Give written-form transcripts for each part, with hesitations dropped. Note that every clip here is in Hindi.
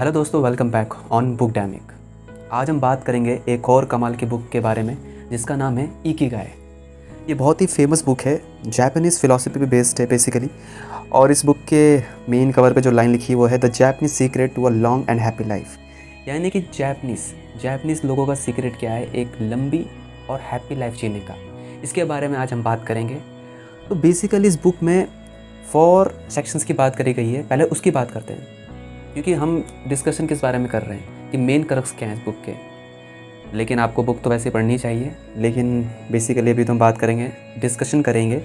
हेलो दोस्तों, वेलकम बैक ऑन बुक डैमिक। आज हम बात करेंगे एक और कमाल की बुक के बारे में जिसका नाम है इकिगाई। ये बहुत ही फेमस बुक है, जापानीज़ फ़िलॉसफी पे बेस्ड है बेसिकली। और इस बुक के मेन कवर पे जो लाइन लिखी है वो है the Japanese secret to a long and happy life. यानी कि जापानीज़ लोगों का सीक्रेट क्या है एक लंबी और हैप्पी लाइफ जीने का। इसके बारे में आज हम बात करेंगे। तो बेसिकली इस बुक में 4 सेक्शंस की बात करी गई है। पहले उसकी बात करते हैं, क्योंकि हम डिस्कशन किस बारे में कर रहे हैं कि मेन क्रक्स क्या है इस बुक के। लेकिन आपको बुक तो वैसे पढ़नी चाहिए, लेकिन बेसिकली अभी तो हम बात करेंगे, डिस्कशन करेंगे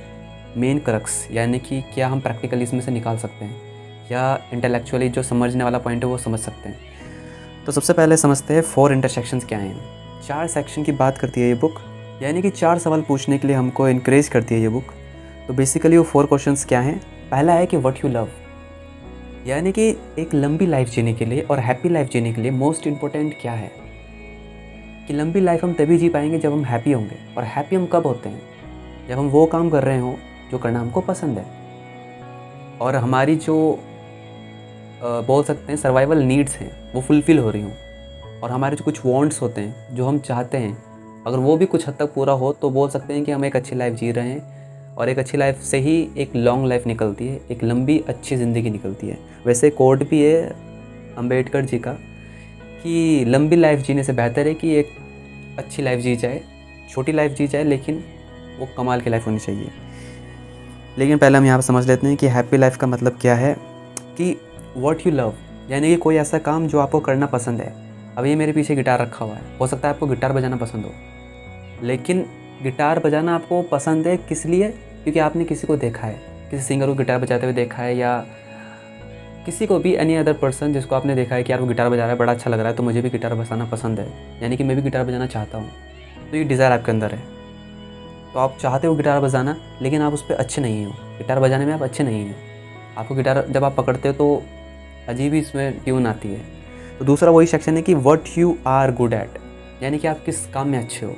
मेन क्रक्स, यानी कि क्या हम प्रैक्टिकली इसमें से निकाल सकते हैं या इंटेलेक्चुअली जो समझने वाला पॉइंट है वो समझ सकते हैं। तो सबसे पहले समझते हैं 4 इंटरसेक्शंस क्या हैं। 4 सेक्शन की बात करती है ये बुक, यानी कि 4 सवाल पूछने के लिए हमको इनक्रेज करती है ये बुक। तो बेसिकली वो 4 क्वेश्चंस क्या हैं। पहला है कि व्हाट यू लव, यानी कि एक लंबी लाइफ जीने के लिए और हैप्पी लाइफ जीने के लिए मोस्ट इम्पोर्टेंट क्या है। कि लंबी लाइफ हम तभी जी पाएंगे जब हम हैप्पी होंगे। और हैप्पी हम कब होते हैं, जब हम वो काम कर रहे हों जो करना हमको पसंद है और हमारी जो बोल सकते हैं सर्वाइवल नीड्स हैं वो फुलफ़िल हो रही हों, और हमारे जो कुछ वांट्स होते हैं जो हम चाहते हैं अगर वो भी कुछ हद तक पूरा हो, तो बोल सकते हैं कि हम एक अच्छी लाइफ जी रहे हैं। और एक अच्छी लाइफ से ही एक लॉन्ग लाइफ निकलती है, एक लंबी अच्छी ज़िंदगी निकलती है। वैसे कोट भी है अंबेडकर जी का कि लंबी लाइफ जीने से बेहतर है कि एक अच्छी लाइफ जी जाए, छोटी लाइफ जी जाए, लेकिन वो कमाल की लाइफ होनी चाहिए। लेकिन पहले हम यहाँ पर समझ लेते हैं कि हैप्पी लाइफ का मतलब क्या है। कि व्हाट यू लव, यानी कि कोई ऐसा काम जो आपको करना पसंद है। अब ये मेरे पीछे गिटार रखा हुआ है, हो सकता है आपको गिटार बजाना पसंद हो, लेकिन गिटार बजाना आपको पसंद है किस लिए, क्योंकि आपने किसी को देखा है, किसी सिंगर को गिटार बजाते हुए देखा है, या किसी को भी एनी अदर पर्सन जिसको आपने देखा है कि यार वो गिटार बजा रहा है, बड़ा अच्छा लग रहा है, तो मुझे भी गिटार बजाना पसंद है, यानी कि मैं भी गिटार बजाना चाहता हूँ। तो ये डिज़ायर आपके अंदर है, तो आप चाहते हो गिटार बजाना, लेकिन आप उस पर अच्छे नहीं हो, गिटार बजाने में आप अच्छे नहीं हो। आपको गिटार जब आप पकड़ते हो तो अजीब ही इसमें ट्यून आती है। तो दूसरा वही सेक्शन है कि what you are good at, यानी कि आप किस काम में अच्छे हो।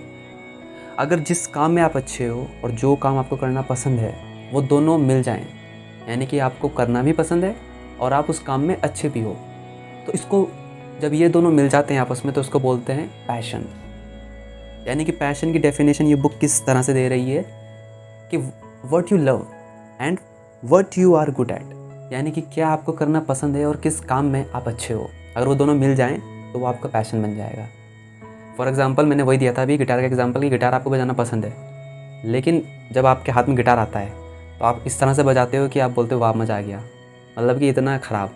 अगर जिस काम में आप अच्छे हो और जो काम आपको करना पसंद है वो दोनों मिल जाएं, यानी कि आपको करना भी पसंद है और आप उस काम में अच्छे भी हो, तो इसको जब ये दोनों मिल जाते हैं आपस में तो उसको बोलते हैं पैशन। यानी कि पैशन की डेफिनेशन ये बुक किस तरह से दे रही है कि what you love and what you are good at, यानी कि क्या आपको करना पसंद है और किस काम में आप अच्छे हो। अगर वो दोनों मिल जाएं तो वो आपका पैशन बन जाएगा। फॉर एग्ज़ाम्पल मैंने वही दिया था अभी गिटार का एग्जाम्पल कि गिटार आपको बजाना पसंद है, लेकिन जब आपके हाथ में गिटार आता है तो आप इस तरह से बजाते हो कि आप बोलते हो वाह मज़ा आ गया, मतलब कि इतना ख़राब।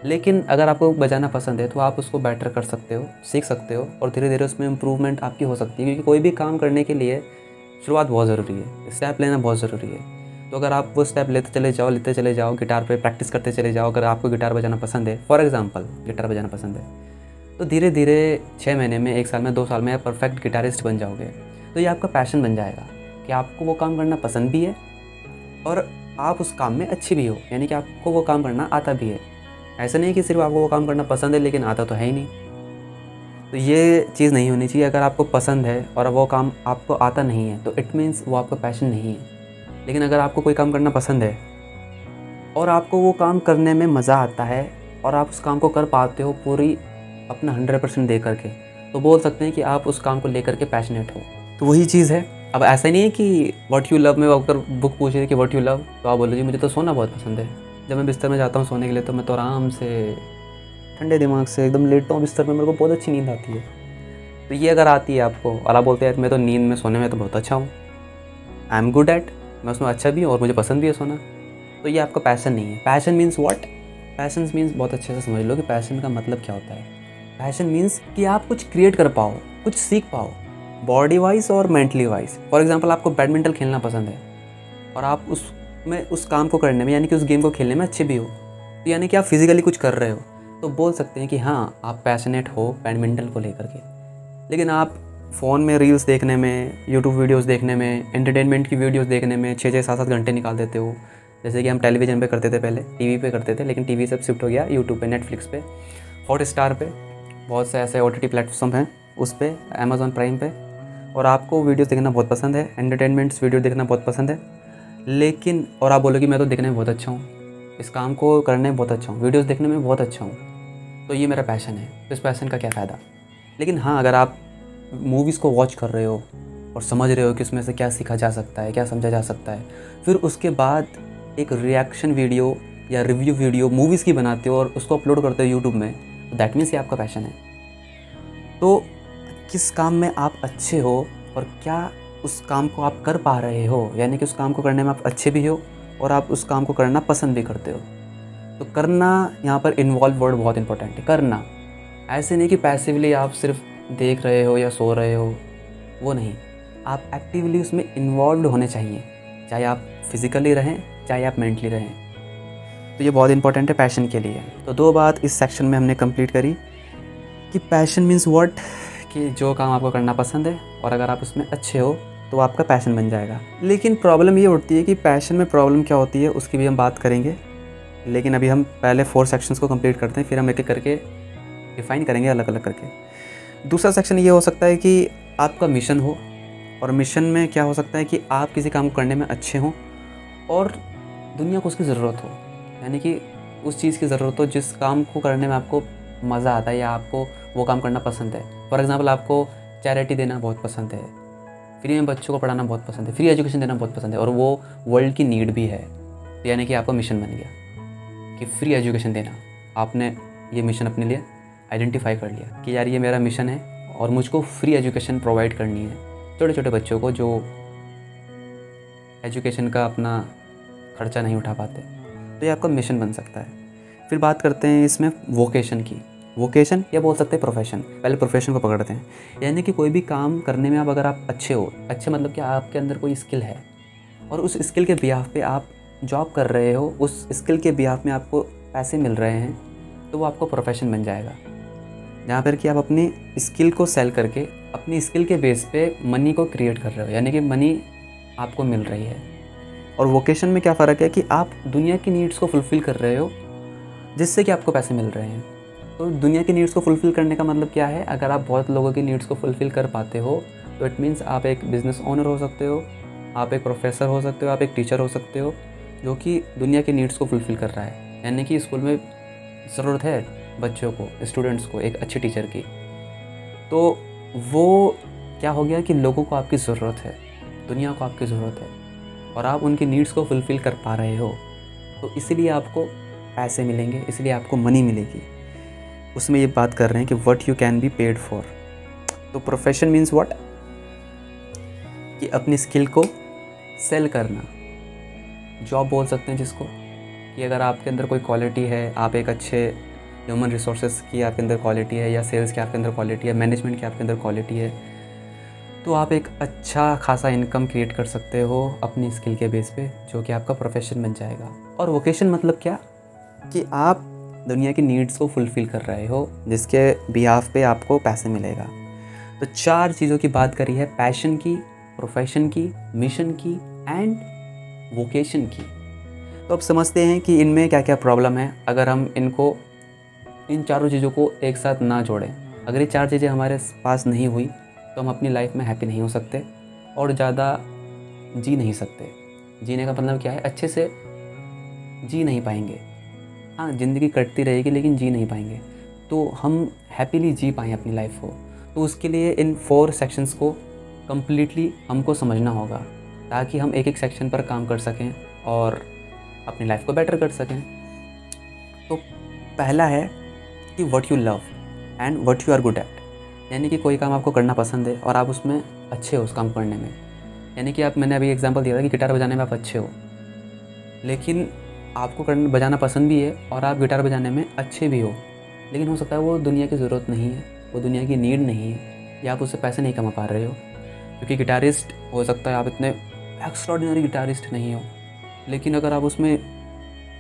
लेकिन अगर आपको बजाना पसंद है तो आप उसको बेटर कर सकते हो, सीख सकते हो, और धीरे धीरे उसमें इम्प्रूवमेंट आपकी हो सकती है। क्योंकि कोई भी काम करने के लिए शुरुआत बहुत ज़रूरी है, स्टेप लेना बहुत ज़रूरी है। तो अगर आप वो स्टेप लेते चले जाओ, गिटार पे प्रैक्टिस करते चले जाओ, अगर आपको गिटार बजाना पसंद है, फॉर एग्ज़ाम्पल गिटार बजाना पसंद है, तो धीरे धीरे 6 महीने में, 1 साल में, 2 साल में आप परफेक्ट गिटारिस्ट बन जाओगे। तो ये आपका पैशन बन जाएगा कि आपको वो काम करना पसंद भी है और आप उस काम में अच्छे भी हो, यानी कि आपको वो काम करना आता भी है। ऐसा नहीं कि सिर्फ आपको वो काम करना पसंद है लेकिन आता तो है ही नहीं। तो ये चीज़ नहीं होनी चाहिए। अगर आपको पसंद है और वो काम आपको आता नहीं है तो इट मीन्स वो आपका पैशन नहीं है। लेकिन अगर आपको कोई काम करना पसंद है और आपको वो काम करने में मज़ा आता है और आप उस काम को कर पाते हो पूरी अपना 100% दे करके, तो बोल सकते हैं कि आप उस काम को लेकर के पैशनेट हो। तो वही चीज़ है। अब ऐसा नहीं है कि व्हाट यू लव में अगर बुक पूछ रही है कि व्हाट यू लव, तो आप बोलो जी मुझे तो सोना बहुत पसंद है। जब मैं बिस्तर में जाता हूँ सोने के लिए तो मैं तो आराम से ठंडे दिमाग से एकदम लेटता हूँ बिस्तर में, मेरे को बहुत अच्छी नींद आती है। तो ये अगर आती है आपको और आप बोलते हैं मैं तो नींद में सोने में तो बहुत अच्छा हूँ, आई एम गुड एट, मैं उसमें अच्छा भी हूँ और मुझे पसंद भी है सोना, तो ये आपका पैशन नहीं है। Passion means what? Passion means बहुत अच्छे से समझ लो कि पैशन का मतलब क्या होता है। पैशन मीन्स कि आप कुछ क्रिएट कर पाओ, कुछ सीख पाओ, बॉडी वाइज और मेंटली वाइज। फॉर एग्जांपल आपको बैडमिंटन खेलना पसंद है और आप उसमें उस काम को करने में, यानी कि उस गेम को खेलने में अच्छे भी हो, तो यानी कि आप फिजिकली कुछ कर रहे हो, तो बोल सकते हैं कि हाँ आप पैशनेट हो बैडमिंटन को लेकर के। लेकिन आप फ़ोन में रील्स देखने में, यूट्यूब वीडियोज़ देखने में, एंटरटेनमेंट की वीडियोज़ देखने में 6-6, 7-7 घंटे निकाल देते हो। जैसे कि हम टेलीविज़न पे करते थे, पहले टीवी पे करते थे, लेकिन टीवी से अब शिफ्ट हो गया यूट्यूब पे, नेटफ्लिक्स पे, हॉटस्टार पे, बहुत से ऐसे OTT प्लेटफॉर्म हैं, उस पे, अमेज़ॉन प्राइम पे। और आपको वीडियोज़ देखना बहुत पसंद है, एंटरटेनमेंट्स वीडियो देखना बहुत पसंद है, लेकिन और आप बोलोगे मैं तो देखने में बहुत अच्छा हूँ, इस काम को करने में बहुत अच्छा हूँ, वीडियोज़ देखने में बहुत अच्छा हूँ, तो ये मेरा पैशन है, इस पैशन का क्या फ़ायदा। लेकिन हाँ, अगर आप मूवीज़ को वॉच कर रहे हो और समझ रहे हो कि उसमें से क्या सीखा जा सकता है, क्या समझा जा सकता है, फिर उसके बाद एक रिएक्शन वीडियो या रिव्यू वीडियो मूवीज़ की बनाते हो और उसको अपलोड करते हो यूट्यूब में, तो दैट मीन्स ये आपका पैशन है। तो किस काम में आप अच्छे हो और क्या उस काम को आप कर पा रहे हो, यानी कि उस काम को करने में आप अच्छे भी हो और आप उस काम को करना पसंद भी करते हो। तो करना, यहाँ पर इन्वॉल्व वर्ड बहुत इंपॉर्टेंट है। करना, ऐसे नहीं कि पैसिवली आप सिर्फ देख रहे हो या सो रहे हो, वो नहीं। आप एक्टिवली उसमें इन्वॉल्व होने चाहिए, चाहे आप फिज़िकली रहें चाहे आप मेंटली रहें। तो ये बहुत इंपॉर्टेंट है पैशन के लिए। तो 2 बात इस सेक्शन में हमने कंप्लीट करी कि पैशन मीन्स व्हाट, कि जो काम आपको करना पसंद है और अगर आप उसमें अच्छे हो तो आपका पैशन बन जाएगा। लेकिन प्रॉब्लम ये उठती है कि पैशन में प्रॉब्लम क्या होती है, उसकी भी हम बात करेंगे। लेकिन अभी हम पहले 4 सेक्शंस को कंप्लीट करते हैं, फिर हम एक-एक करके डिफ़ाइन करेंगे अलग अलग करके। दूसरा सेक्शन ये हो सकता है कि आपका मिशन हो, और मिशन में क्या हो सकता है कि आप किसी काम को करने में अच्छे हों और दुनिया को उसकी ज़रूरत हो, यानी कि उस चीज़ की ज़रूरत हो जिस काम को करने में आपको मज़ा आता है या आपको वो काम करना पसंद है। फॉर एग्ज़ाम्पल, आपको चैरिटी देना बहुत पसंद है, फ्री में बच्चों को पढ़ाना बहुत पसंद है, फ्री एजुकेशन देना बहुत पसंद है और वो वर्ल्ड की नीड भी है, तो यानी कि आपका मिशन बन गया कि फ्री एजुकेशन देना। आपने ये मिशन अपने लिए आइडेंटिफाई कर लिया कि यार ये मेरा मिशन है और मुझको फ्री एजुकेशन प्रोवाइड करनी है छोटे छोटे बच्चों को जो एजुकेशन का अपना खर्चा नहीं उठा पाते। तो ये आपका मिशन बन सकता है। फिर बात करते हैं इसमें वोकेशन की। वोकेशन या बोल सकते हैं प्रोफेशन। पहले प्रोफेशन को पकड़ते हैं, यानी कि कोई भी काम करने में अगर आप अच्छे हो, अच्छे मतलब कि आपके अंदर कोई स्किल है और उस स्किल के बिहाफ पे आप जॉब कर रहे हो, उस स्किल के बिहाफ में आपको पैसे मिल रहे हैं, तो वो आपको प्रोफेशन बन जाएगा। जहाँ पर कि आप अपनी स्किल को सेल करके अपनी स्किल के बेस पे मनी को क्रिएट कर रहे हो, यानी कि मनी आपको मिल रही है। और वोकेशन में क्या फ़र्क है कि आप दुनिया की नीड्स को फुलफ़िल कर रहे हो जिससे कि आपको पैसे मिल रहे हैं। तो दुनिया की नीड्स को फुलफ़िल करने का मतलब क्या है, अगर आप बहुत लोगों की नीड्स को फुलफ़िल कर पाते हो तो इट मीन्स आप एक बिज़नेस ओनर हो सकते हो, आप एक प्रोफेसर हो सकते हो, आप एक टीचर हो सकते हो जो कि दुनिया की नीड्स को फुलफ़िल कर रहा है। यानी कि स्कूल में ज़रूरत है बच्चों को, स्टूडेंट्स को एक अच्छे टीचर की, तो वो क्या हो गया कि लोगों को आपकी ज़रूरत है, दुनिया को आपकी ज़रूरत है और आप उनकी नीड्स को फुलफ़िल कर पा रहे हो, तो इसीलिए आपको पैसे मिलेंगे, इसलिए आपको मनी मिलेगी। उसमें ये बात कर रहे हैं कि what you can be paid for. तो प्रोफेशन मीन्स व्हाट, कि अपनी स्किल को सेल करना, जॉब बोल सकते हैं जिसको, कि अगर आपके अंदर कोई क्वालिटी है, आप एक अच्छे ह्यूमन रिसोर्सेज की आपके अंदर क्वालिटी है या सेल्स की आपके अंदर क्वालिटी है, मैनेजमेंट की आपके अंदर क्वालिटी है, तो आप एक अच्छा खासा इनकम क्रिएट कर सकते हो अपनी स्किल के बेस पे, जो कि आपका प्रोफेशन बन जाएगा। और वोकेशन मतलब क्या, कि आप दुनिया की नीड्स को फुलफ़िल कर रहे हो जिसके बिहाफ पे आपको पैसे मिलेगा। तो 4 चीज़ों की बात करी है, पैशन की, प्रोफेशन की, मिशन की एंड वोकेशन की। तो अब समझते हैं कि इनमें क्या क्या प्रॉब्लम है अगर हम इन चारों चीज़ों को एक साथ ना जोड़ें। अगर ये 4 चीज़ें हमारे पास नहीं हुई तो हम अपनी लाइफ में हैप्पी नहीं हो सकते और ज़्यादा जी नहीं सकते। जीने का मतलब क्या है, अच्छे से जी नहीं पाएंगे। हाँ, ज़िंदगी कटती रहेगी लेकिन जी नहीं पाएंगे। तो हम हैप्पीली जी पाएँ अपनी लाइफ को, तो उसके लिए इन 4 सेक्शंस को कम्प्लीटली हमको समझना होगा ताकि हम एक एक सेक्शन पर काम कर सकें और अपनी लाइफ को बेटर कर सकें। तो पहला है कि what you love and what you are good at, यानी कि कोई काम आपको करना पसंद है और आप उसमें अच्छे हो उस काम करने में। यानी कि मैंने अभी एग्जांपल दिया था कि गिटार बजाने में आप अच्छे हो, लेकिन आपको बजाना पसंद भी है और आप गिटार बजाने में अच्छे भी हो, लेकिन हो सकता है वो दुनिया की ज़रूरत नहीं है, वो दुनिया की नीड नहीं है, या आप उससे पैसे नहीं कमा पा रहे हो। क्योंकि गिटारिस्ट हो सकता है आप इतने एक्स्ट्रॉर्डिनरी गिटारिस्ट नहीं हो, लेकिन अगर आप उसमें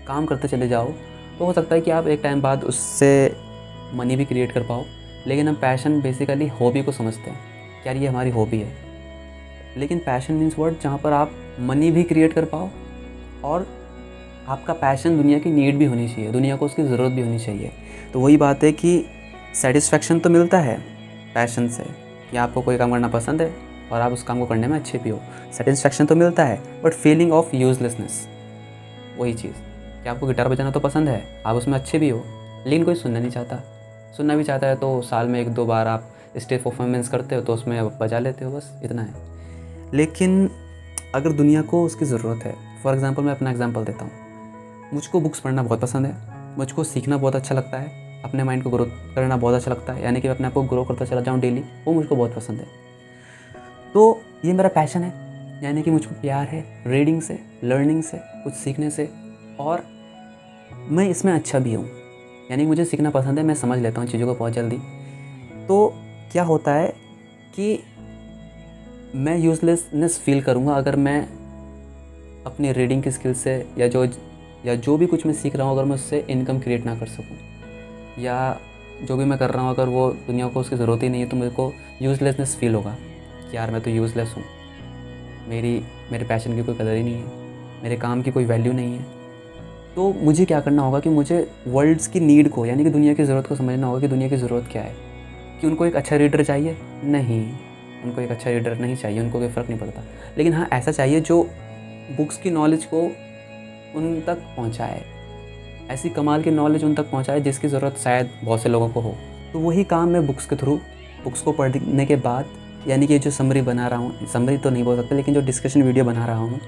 काम करते चले जाओ तो हो सकता है कि आप एक टाइम बाद उससे मनी भी क्रिएट कर पाओ। लेकिन हम पैशन बेसिकली हॉबी को समझते हैं, क्या ये हमारी हॉबी है। लेकिन पैशन मीन्स वर्ड जहाँ पर आप मनी भी क्रिएट कर पाओ और आपका पैशन दुनिया की नीड भी होनी चाहिए, दुनिया को उसकी ज़रूरत भी होनी चाहिए। तो वही बात है कि सेटिस्फेक्शन तो मिलता है पैशन से, कि आपको कोई काम करना पसंद है और आप उस काम को करने में अच्छे भी हो, सेटिस्फेक्शन तो मिलता है, बट फीलिंग ऑफ यूजलेसनेस, वही चीज़ कि आपको गिटार बजाना तो पसंद है, आप उसमें अच्छे भी हो, लेकिन कोई सुनना नहीं चाहता, सुनना भी चाहता है तो साल में 1-2 बार आप स्टेज परफॉर्मेंस करते हो तो उसमें आप बजा लेते हो, बस इतना है। लेकिन अगर दुनिया को उसकी ज़रूरत है, फॉर एग्ज़ाम्पल मैं अपना एग्ज़ाम्पल देता हूँ। मुझको बुक्स पढ़ना बहुत पसंद है, मुझको सीखना बहुत अच्छा लगता है, अपने माइंड को ग्रो करना बहुत अच्छा लगता है, यानी कि मैं अपने आप को ग्रो करता चला जाऊँ डेली, वो मुझको बहुत पसंद है। तो ये मेरा पैशन है, यानी कि मुझको प्यार है रीडिंग से, लर्निंग से, कुछ सीखने से, और मैं इसमें अच्छा भी हूँ। यानी कि मुझे सीखना पसंद है, मैं समझ लेता हूँ चीज़ों को बहुत जल्दी। तो क्या होता है कि मैं यूज़लेसनेस फ़ील करूँगा अगर मैं अपनी रीडिंग की स्किल से या जो भी कुछ मैं सीख रहा हूँ अगर मैं उससे इनकम क्रिएट ना कर सकूँ, या जो भी मैं कर रहा हूँ अगर वो दुनिया को उसकी ज़रूरत ही नहीं है, तो मेरे को यूज़लेसनेस फ़ील होगा कि यार मैं तो यूज़लेस हूँ, मेरे पैशन की कोई कदर ही नहीं है, मेरे काम की कोई वैल्यू नहीं है। तो मुझे क्या करना होगा कि मुझे वर्ल्ड्स की नीड को, यानी कि दुनिया की ज़रूरत को समझना होगा कि दुनिया की ज़रूरत क्या है। कि उनको एक अच्छा रीडर चाहिए? नहीं, उनको एक अच्छा रीडर नहीं चाहिए, उनको कोई फ़र्क नहीं पड़ता। लेकिन हाँ, ऐसा चाहिए जो बुक्स की नॉलेज को उन तक पहुँचाए, ऐसी कमाल की नॉलेज उन तक पहुँचाए जिसकी ज़रूरत शायद बहुत से लोगों को हो। तो वही काम मैं बुक्स के थ्रू, बुक्स को पढ़ने के बाद, यानी कि जो समरी बना रहा हूँ, समरी तो नहीं बोल सकते, लेकिन जो डिस्कशन वीडियो बना रहा हूँ,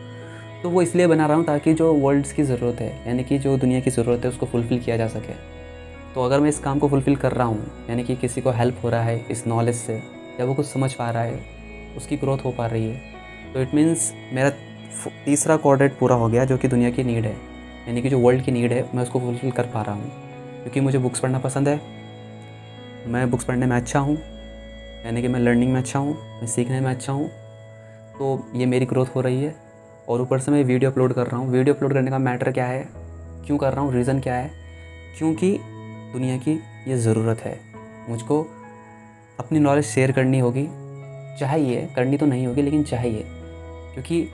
तो वो इसलिए बना रहा हूँ ताकि जो वर्ल्ड्स की ज़रूरत है, यानी कि जो दुनिया की ज़रूरत है, उसको फुलफ़िल किया जा सके। तो अगर मैं इस काम को फुलफ़िल कर रहा हूँ, यानी कि किसी को हेल्प हो रहा है इस नॉलेज से, या वो कुछ समझ पा रहा है, उसकी ग्रोथ हो पा रही है, तो इट मीन्स मेरा तीसरा क्वाड्रेंट पूरा हो गया, जो कि दुनिया की नीड है, यानी कि जो वर्ल्ड की नीड है, मैं उसको फुलफ़िल कर पा रहा हूँ। क्योंकि मुझे बुक्स पढ़ना पसंद है, मैं बुक्स पढ़ने में अच्छा हूँ, यानी कि मैं लर्निंग में अच्छा हूँ, मैं सीखने में अच्छा हूँ, तो ये मेरी ग्रोथ हो रही है। और ऊपर से मैं वीडियो अपलोड कर रहा हूँ। वीडियो अपलोड करने का मैटर क्या है, क्यों कर रहा हूँ, रीज़न क्या है? क्योंकि दुनिया की ये ज़रूरत है, मुझको अपनी नॉलेज शेयर करनी होगी, चाहिए, करनी तो नहीं होगी लेकिन चाहिए। क्योंकि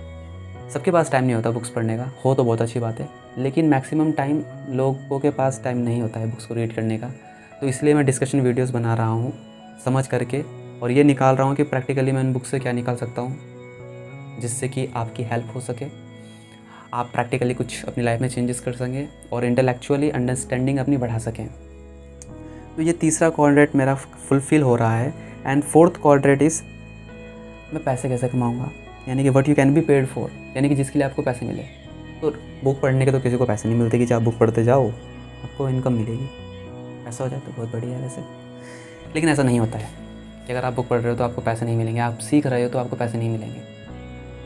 सबके पास टाइम नहीं होता बुक्स पढ़ने का, हो तो बहुत अच्छी बात है, लेकिन मैक्सिमम टाइम लोगों के पास टाइम नहीं होता है बुक्स को रीड करने का। तो इसलिए मैं डिस्कशन वीडियोस बना रहा हूँ समझ करके, और ये निकाल रहा हूँ कि प्रैक्टिकली मैं इन बुक से क्या निकाल सकता हूँ जिससे कि आपकी हेल्प हो सके, आप प्रैक्टिकली कुछ अपनी लाइफ में चेंजेस कर सकें और इंटेलेक्चुअली अंडरस्टैंडिंग अपनी बढ़ा सकें। तो ये तीसरा क्वाड्रेंट मेरा फुलफ़िल हो रहा है। एंड फोर्थ क्वाड्रेंट इज़, मैं पैसे कैसे कमाऊँगा, यानी कि what you can be paid for, यानी कि जिसके लिए आपको पैसे मिले। तो बुक पढ़ने के तो किसी को पैसे नहीं मिलते कि जब आप बुक पढ़ते जाओ आपको इनकम मिलेगी, ऐसा हो जाए तो बहुत बढ़िया है वैसे। लेकिन ऐसा नहीं होता है कि अगर आप बुक पढ़ रहे हो तो आपको पैसे नहीं मिलेंगे, आप सीख रहे हो तो आपको पैसे नहीं मिलेंगे।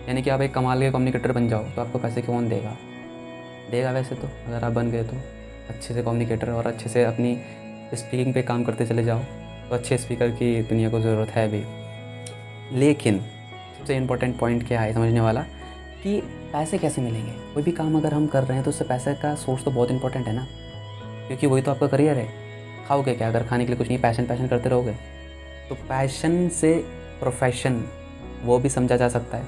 यानी कि आप एक कमाल के कम्युनिकेटर बन जाओ तो आपको पैसे कौन देगा? देगा वैसे तो, अगर आप बन गए तो अच्छे से कम्युनिकेटर और अच्छे से अपनी स्पीकिंग पे काम करते चले जाओ तो अच्छे स्पीकर की दुनिया को ज़रूरत है भी। लेकिन सबसे इम्पोर्टेंट पॉइंट क्या है समझने वाला, कि पैसे कैसे मिलेंगे? कोई भी काम अगर हम कर रहे हैं तो उससे पैसे का सोर्स तो बहुत इंपॉर्टेंट है ना, क्योंकि वही तो आपका करियर है। खाओगे क्या अगर खाने के लिए कुछ नहीं, पैशन पैशन करते रहोगे? तो पैशन से प्रोफेशन वो भी समझा जा सकता है,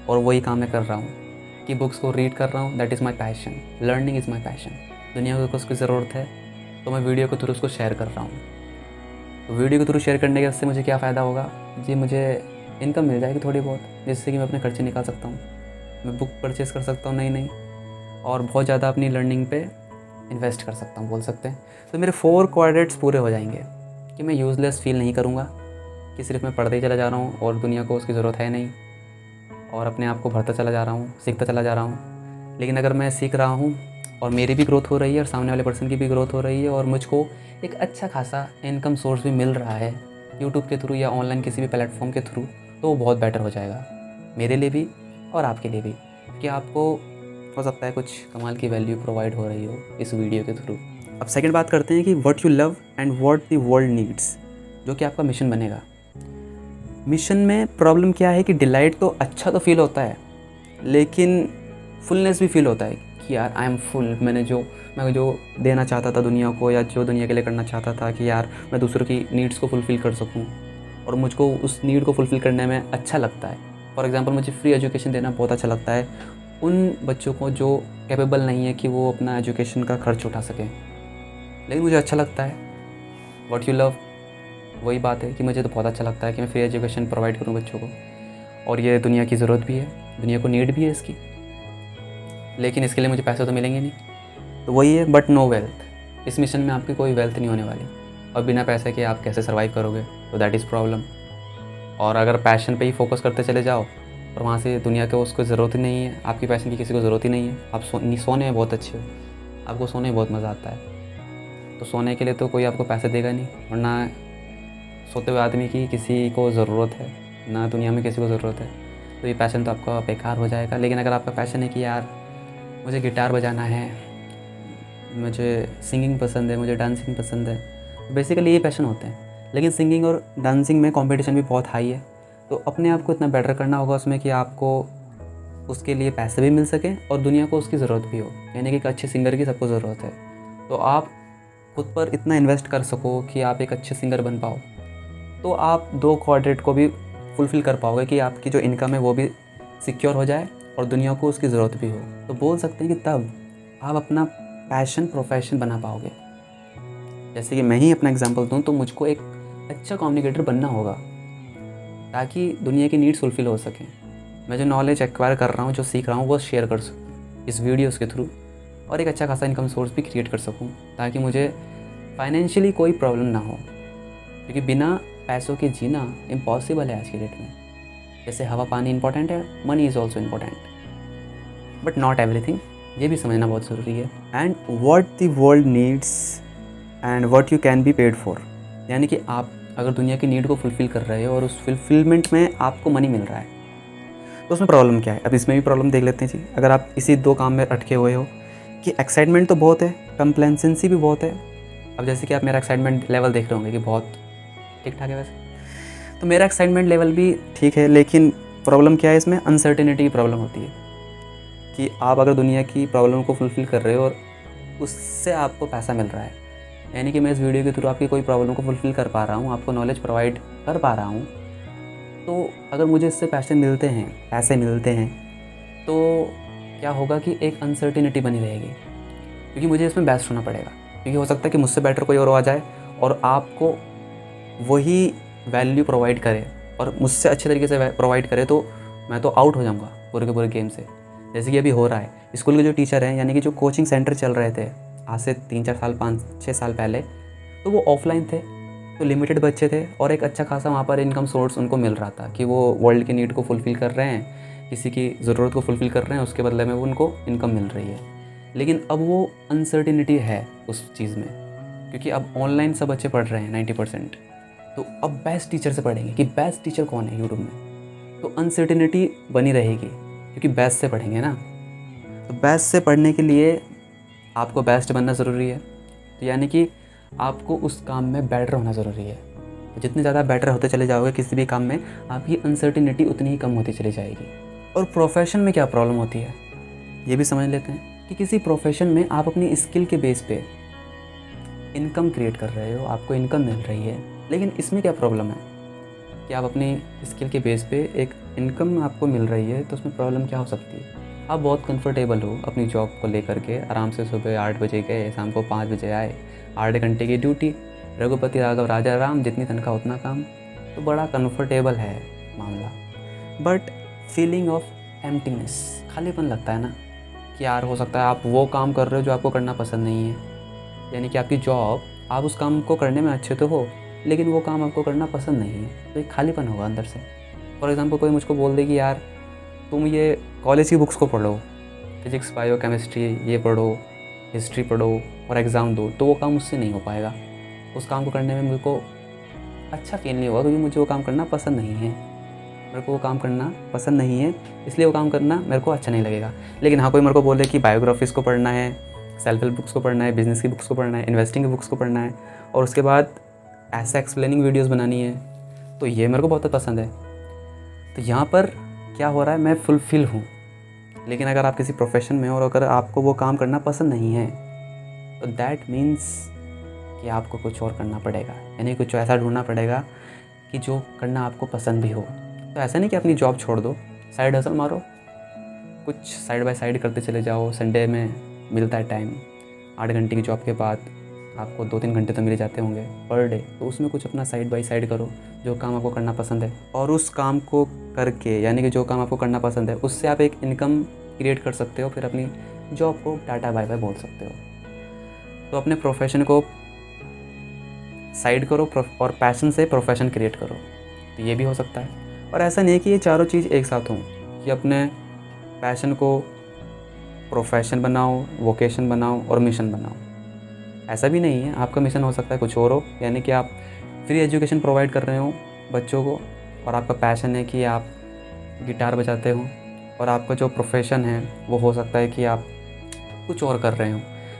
और वही काम मैं कर रहा हूँ कि बुक्स को रीड कर रहा हूँ, that is my passion, learning is my passion. दुनिया को उसकी ज़रूरत है तो मैं वीडियो के थ्रू उसको शेयर कर रहा हूँ। तो वीडियो के थ्रू शेयर करने के उससे मुझे क्या फ़ायदा होगा जी? मुझे इनकम मिल जाएगी थोड़ी बहुत, जिससे कि मैं अपने खर्चे निकाल सकता हूँ, मैं बुक परचेज़ कर सकता हूँ नई और बहुत ज़्यादा अपनी लर्निंग पे इन्वेस्ट कर सकता हूँ, बोल सकते हैं। तो मेरे 4 क्वाड्रेंट्स पूरे हो जाएंगे कि मैं यूज़लेस फ़ील नहीं करूँगा कि सिर्फ मैं पढ़ते ही चला जा रहा हूँ और दुनिया को उसकी ज़रूरत है नहीं, और अपने आप को भरता चला जा रहा हूँ, सीखता चला जा रहा हूँ। लेकिन अगर मैं सीख रहा हूँ और मेरी भी ग्रोथ हो रही है और सामने वाले पर्सन की भी ग्रोथ हो रही है और मुझको एक अच्छा खासा इनकम सोर्स भी मिल रहा है यूट्यूब के थ्रू या ऑनलाइन किसी भी प्लेटफॉर्म के थ्रू, तो वो बहुत बेटर हो जाएगा मेरे लिए भी और आपके लिए भी, कि आपको हो सकता है कुछ कमाल की वैल्यू प्रोवाइड हो रही हो इस वीडियो के थ्रू। अब सेकंड बात करते हैं कि what you love and what the world needs, जो कि आपका मिशन बनेगा। मिशन में प्रॉब्लम क्या है कि डिलाइट तो अच्छा तो फील होता है, लेकिन फुलनेस भी फील होता है कि यार आई एम फुल, मैं जो देना चाहता था दुनिया को या जो दुनिया के लिए करना चाहता था कि यार मैं दूसरों की नीड्स को फुलफ़िल कर सकूं, और मुझको उस नीड को फुलफ़िल करने में अच्छा लगता है। फॉर एग्ज़ाम्पल मुझे फ्री एजुकेशन देना बहुत अच्छा लगता है उन बच्चों को जो कैपेबल नहीं है कि वो अपना एजुकेशन का खर्च उठा सकें, लेकिन मुझे अच्छा लगता है। व्हाट यू लव, वही बात है कि मुझे तो बहुत अच्छा लगता है कि मैं फ्री एजुकेशन प्रोवाइड करूँ बच्चों को, और ये दुनिया की ज़रूरत भी है, दुनिया को नीड भी है इसकी, लेकिन इसके लिए मुझे पैसे तो मिलेंगे नहीं। तो वही है, बट नो वेल्थ। इस मिशन में आपकी कोई वेल्थ नहीं होने वाली, और बिना पैसे के आप कैसे सर्वाइव करोगे, तो दैट इज़ प्रॉब्लम। और अगर पैशन पे ही फोकस करते चले जाओ और वहाँ से दुनिया को उसको ज़रूरत ही नहीं है, आपकी पैशन की किसी को ज़रूरत ही नहीं है, आप सोने में बहुत अच्छे हो, आपको सोने में बहुत मज़ा आता है, तो सोने के लिए तो कोई आपको पैसे देगा नहीं, वरना सोते हुए आदमी की किसी को ज़रूरत है ना, दुनिया में किसी को ज़रूरत है, तो ये पैशन तो आपका बेकार हो जाएगा। लेकिन अगर आपका पैशन है कि यार मुझे गिटार बजाना है, मुझे सिंगिंग पसंद है, मुझे डांसिंग पसंद है, बेसिकली ये पैशन होते हैं। लेकिन सिंगिंग और डांसिंग में कंपटीशन भी बहुत हाई है, तो अपने आप को इतना बेटर करना होगा उसमें कि आपको उसके लिए पैसे भी मिल सकें और दुनिया को उसकी ज़रूरत भी हो, यानी कि एक अच्छे सिंगर की सबको ज़रूरत है। तो आप खुद पर इतना इन्वेस्ट कर सको कि आप एक अच्छे सिंगर बन पाओ, तो आप 2 क्वाड्रेंट को भी फुलफ़िल कर पाओगे कि आपकी जो इनकम है वो भी सिक्योर हो जाए और दुनिया को उसकी ज़रूरत भी हो। तो बोल सकते हैं कि तब आप अपना पैशन प्रोफेशन बना पाओगे। जैसे कि मैं ही अपना एग्जांपल दूं तो मुझको एक अच्छा कम्युनिकेटर बनना होगा ताकि दुनिया की नीड्स फुलफ़िल हो सकें। मैं जो नॉलेज एक्वायर कर रहा हूँ, जो सीख रहा हूँ, वो शेयर कर सकूँ इस वीडियोज़ के थ्रू और एक अच्छा खासा इनकम सोर्स भी क्रिएट कर सकूँ ताकि मुझे फाइनेंशियली कोई प्रॉब्लम ना हो, क्योंकि बिना पैसों के जीना इम्पॉसिबल है आज की डेट में। जैसे हवा पानी इंपॉर्टेंट है, money is also important, but not everything, ये भी समझना बहुत ज़रूरी है। And what the world needs and what you can be paid for, यानी कि आप अगर दुनिया की नीड को फुलफ़िल कर रहे हो और उस फुलफ़िलमेंट में आपको मनी मिल रहा है, तो उसमें प्रॉब्लम क्या है। अब इसमें भी प्रॉब्लम देख लेते हैं जी। अगर आप इसी 2 काम में अटके हुए हो कि एक्साइटमेंट तो बहुत है, कंप्लेसेंसी भी बहुत है। अब जैसे कि आप मेरा एक्साइटमेंट लेवल देख रहे होंगे कि बहुत ठीक ठाक है वैसे, तो मेरा एक्साइटमेंट लेवल भी ठीक है, लेकिन प्रॉब्लम क्या है इसमें, अनसर्टेनिटी की प्रॉब्लम होती है कि आप अगर दुनिया की प्रॉब्लम को फुलफ़िल कर रहे हो और उससे आपको पैसा मिल रहा है, यानी कि मैं इस वीडियो के थ्रू आपकी कोई प्रॉब्लम को फुलफ़िल कर पा रहा हूँ, आपको नॉलेज प्रोवाइड कर पा रहा हूँ, तो अगर मुझे इससे पैसे मिलते हैं तो क्या होगा कि एक अनसर्टेनिटी बनी रहेगी, क्योंकि मुझे इसमें बेस्ट होना पड़ेगा, क्योंकि हो सकता है कि मुझसे बेटर कोई और आ जाए और आपको वही वैल्यू प्रोवाइड करे और मुझसे अच्छे तरीके से प्रोवाइड करे, तो मैं तो आउट हो जाऊंगा पूरे के पूरे गेम से। जैसे कि अभी हो रहा है, स्कूल के जो टीचर हैं, यानी कि जो कोचिंग सेंटर चल रहे थे आज से 3-4 साल 5-6 साल पहले, तो वो ऑफलाइन थे, तो लिमिटेड बच्चे थे और एक अच्छा खासा वहाँ पर इनकम सोर्स उनको मिल रहा था कि वो वर्ल्ड की नीड को फुलफ़िल कर रहे हैं, किसी की ज़रूरत को फुलफ़िल कर रहे हैं, उसके बदले में वो उनको इनकम मिल रही है। लेकिन अब वो अनसर्टिनिटी है उस चीज़ में, क्योंकि अब ऑनलाइन सब बच्चे पढ़ रहे हैं 90%, तो अब बेस्ट टीचर से पढ़ेंगे कि बेस्ट टीचर कौन है यूट्यूब में, तो अनसर्टिनिटी बनी रहेगी क्योंकि बेस्ट से पढ़ेंगे ना। तो बेस्ट से पढ़ने के लिए आपको बेस्ट बनना ज़रूरी है, तो यानी कि आपको उस काम में बेटर होना ज़रूरी है। तो जितने ज़्यादा बेटर होते चले जाओगे किसी भी काम में, आपकी अनसर्टिनिटी उतनी ही कम होती चली जाएगी। और प्रोफेशन में क्या प्रॉब्लम होती है ये भी समझ लेते हैं कि किसी प्रोफेशन में आप अपनी स्किल के बेस पे इनकम क्रिएट कर रहे हो, आपको इनकम मिल रही है, लेकिन इसमें क्या प्रॉब्लम है कि आप अपनी स्किल के बेस पे एक इनकम आपको मिल रही है, तो उसमें प्रॉब्लम क्या हो सकती है। आप बहुत कंफर्टेबल हो अपनी जॉब को लेकर के, आराम से सुबह 8 बजे गए, शाम को 5 बजे आए, 8 घंटे की ड्यूटी, रघुपति राघव राजा राम, जितनी तनख्वाह उतना काम, तो बड़ा कंफर्टेबल है मामला। बट फीलिंग ऑफ एम्प्टीनेस, खालीपन लगता है ना कि यार हो सकता है आप वो काम कर रहे हो जो आपको करना पसंद नहीं है, यानी कि आपकी जॉब, आप उस काम को करने में अच्छे तो हो, लेकिन वो काम आपको करना पसंद नहीं है, तो एक खालीपन होगा अंदर से। फॉर एग्ज़ाम्पल कोई मुझको बोल दे कि यार तुम ये कॉलेज की बुक्स को पढ़ो, फिजिक्स बायो केमिस्ट्री ये पढ़ो, हिस्ट्री पढ़ो और एग्ज़ाम दो, तो वो काम मुझसे नहीं हो पाएगा। उस काम को करने में मुझको अच्छा फील नहीं होगा, क्योंकि मुझे वो काम करना पसंद नहीं है, मेरे को वो काम करना पसंद नहीं है, इसलिए वो काम करना मेरे को अच्छा नहीं लगेगा। लेकिन हाँ, कोई मेरे को बोले कि बायोग्राफीज़ को पढ़ना है, सेल्फ हेल्प बुक्स को पढ़ना है, बिज़नेस की बुक्स को पढ़ना है, इन्वेस्टिंग की बुक्स को पढ़ना है और उसके बाद ऐसा एक्सप्लेनिंग वीडियोज़ बनानी है, तो ये मेरे को बहुत पसंद है। तो यहाँ पर क्या हो रहा है, मैं फुलफ़िल हूँ। लेकिन अगर आप किसी प्रोफेशन में हो और अगर आपको वो काम करना पसंद नहीं है, तो दैट मीन्स कि आपको कुछ और करना पड़ेगा, यानी कुछ ऐसा ढूंढना पड़ेगा कि जो करना आपको पसंद भी हो। तो ऐसा नहीं कि अपनी जॉब छोड़ दो, साइड हसल मारो, कुछ साइड बाय साइड करते चले जाओ। संडे में मिलता है टाइम, 8 घंटे की जॉब के बाद आपको 2-3 घंटे तो मिल जाते होंगे पर डे, तो उसमें कुछ अपना साइड बाय साइड करो जो काम आपको करना पसंद है, और उस काम को करके, यानी कि जो काम आपको करना पसंद है, उससे आप एक इनकम क्रिएट कर सकते हो, फिर अपनी जॉब को टाटा बाय बाय बोल सकते हो। तो अपने प्रोफेशन को साइड करो और पैशन से प्रोफेशन क्रिएट करो, तो ये भी हो सकता है। और ऐसा नहीं है कि ये चारों चीज़ एक साथ हों, कि अपने पैशन को प्रोफेशन बनाओ, वोकेशन बनाओ और मिशन बनाओ, ऐसा भी नहीं है। आपका मिशन हो सकता है कुछ और हो, यानी कि आप फ्री एजुकेशन प्रोवाइड कर रहे हो बच्चों को, और आपका पैशन है कि आप गिटार बजाते हो, और आपका जो प्रोफेशन है वो हो सकता है कि आप कुछ और कर रहे हो।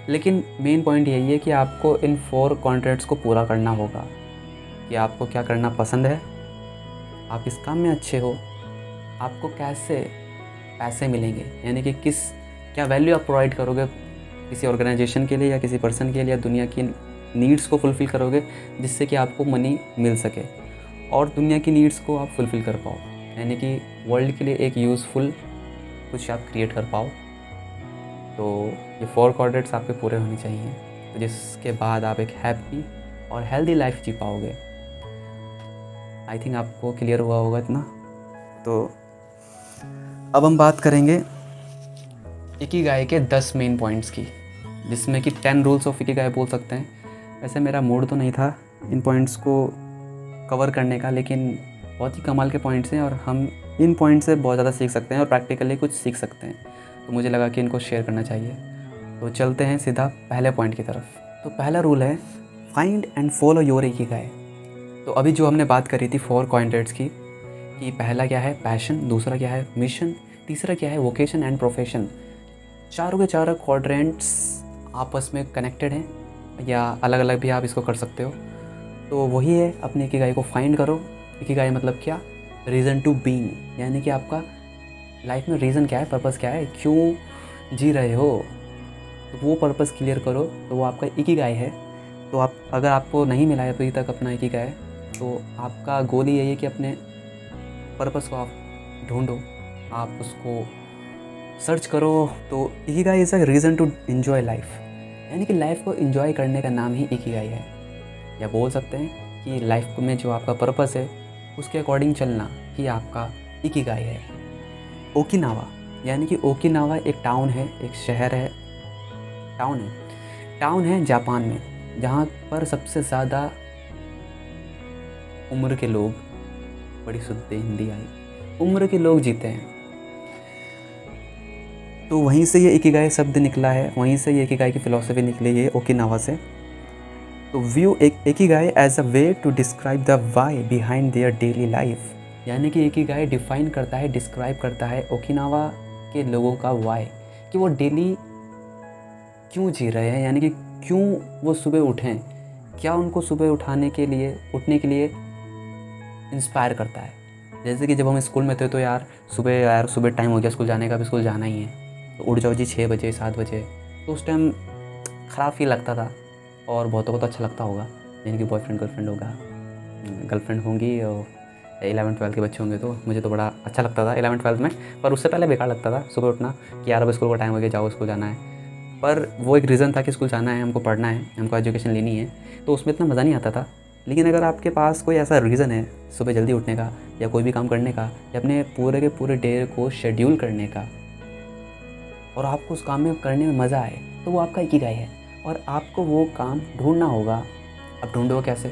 लेकिन मेन पॉइंट यही है कि आपको इन 4 कॉन्ट्रैक्ट्स को पूरा करना होगा, कि आपको क्या करना पसंद है, आप इस काम में अच्छे हो, आपको कैसे पैसे मिलेंगे, यानी कि क्या वैल्यू आप प्रोवाइड करोगे किसी ऑर्गेनाइजेशन के लिए या किसी पर्सन के लिए, या दुनिया की नीड्स को फुलफ़िल करोगे जिससे कि आपको मनी मिल सके और दुनिया की नीड्स को आप फुलफ़िल कर पाओ, यानी कि वर्ल्ड के लिए एक यूज़फुल कुछ आप क्रिएट कर पाओ। तो ये 4 क्वाड्रेंट्स आपके पूरे होने चाहिए, तो जिसके बाद आप एक हैप्पी और हेल्दी लाइफ जी पाओगे। आई थिंक आपको क्लियर हुआ होगा इतना। तो अब हम बात करेंगे इकिगाई के 10 मेन पॉइंट्स की, जिसमें कि 10 रूल्स ऑफ इकिगाई बोल सकते हैं। वैसे मेरा मूड तो नहीं था इन पॉइंट्स को कवर करने का, लेकिन बहुत ही कमाल के पॉइंट्स हैं और हम इन पॉइंट से बहुत ज़्यादा सीख सकते हैं और प्रैक्टिकली कुछ सीख सकते हैं, तो मुझे लगा कि इनको शेयर करना चाहिए। तो चलते हैं सीधा पहले पॉइंट की तरफ। तो पहला रूल है find and follow your Ikigai. तो अभी जो हमने बात करी थी 4 क्वाड्रेंट्स की, कि पहला क्या है पैशन, दूसरा क्या है मिशन, तीसरा क्या है वोकेशन एंड प्रोफेशन। चारों के चारों क्वाड्रेंट्स आपस में कनेक्टेड हैं, या अलग अलग भी आप इसको कर सकते हो। तो वही है, अपने इकिगाई को फाइंड करो। इकिगाई मतलब क्या, रीज़न टू बीइंग, यानी कि आपका लाइफ में रीज़न क्या है, पर्पस क्या है, क्यों जी रहे हो, तो वो पर्पस क्लियर करो, तो वो आपका इकिगाई है। तो आप अगर आपको नहीं मिला है अभी तक अपना इकिगाई, तो आपका गोल ही यही है कि अपने पर्पस को आप ढूंढो, आप उसको सर्च करो। तो ikigai is a reason to enjoy life, यानी कि लाइफ को एंजॉय करने का नाम ही इकिगाई है, या बोल सकते हैं कि लाइफ में जो आपका पर्पस है उसके अकॉर्डिंग चलना ही आपका इकिगाई है। ओकिनावा, यानी कि ओकिनावा एक टाउन है, एक शहर है, टाउन है जापान में, जहाँ पर सबसे ज़्यादा उम्र के लोग, बड़ी शुद्ध हिंदी आई, उम्र के लोग जीते हैं। तो वहीं से ये इकिगाई शब्द निकला है, वहीं से ये इकिगाई की फ़िलॉसफी निकली है ओकिनावा से। तो view ikigai as a way to describe the why behind their daily life, यानी कि इकिगाई डिफ़ाइन करता है, डिस्क्राइब करता है ओकिनावा के लोगों का वाई, कि वो डेली क्यों जी रहे हैं, यानी कि क्यों वो सुबह उठें, क्या उनको सुबह उठने के लिए इंस्पायर करता है। जैसे कि जब हम स्कूल में थे तो यार सुबह टाइम हो गया स्कूल जाने का, भी स्कूल जाना ही है, तो उठ जाओ जी 6 बजे 7 बजे। तो उस टाइम ख़राब फील लगता था, और बहुतों को तो अच्छा लगता होगा, यानी कि बॉयफ्रेंड गर्लफ्रेंड होगा, गर्लफ्रेंड होंगी और 11th-12th के बच्चे होंगे। तो मुझे तो बड़ा अच्छा लगता था 11th-12th में, पर उससे पहले बेकार लगता था सुबह उठना कि यार अब स्कूल का टाइम हो गया, जाओ स्कूल जाना है। पर वो एक रीज़न था कि स्कूल जाना है, हमको पढ़ना है, हमको एजुकेशन लेनी है, तो उसमें इतना मज़ा नहीं आता था। लेकिन अगर आपके पास कोई ऐसा रीज़न है सुबह जल्दी उठने का, या कोई भी काम करने का, या अपने पूरे के पूरे डे को शेड्यूल करने का, और आपको उस काम में करने में मज़ा आए, तो वो आपका इकिगाई है, और आपको वो काम ढूंढना होगा। अब ढूंढो कैसे,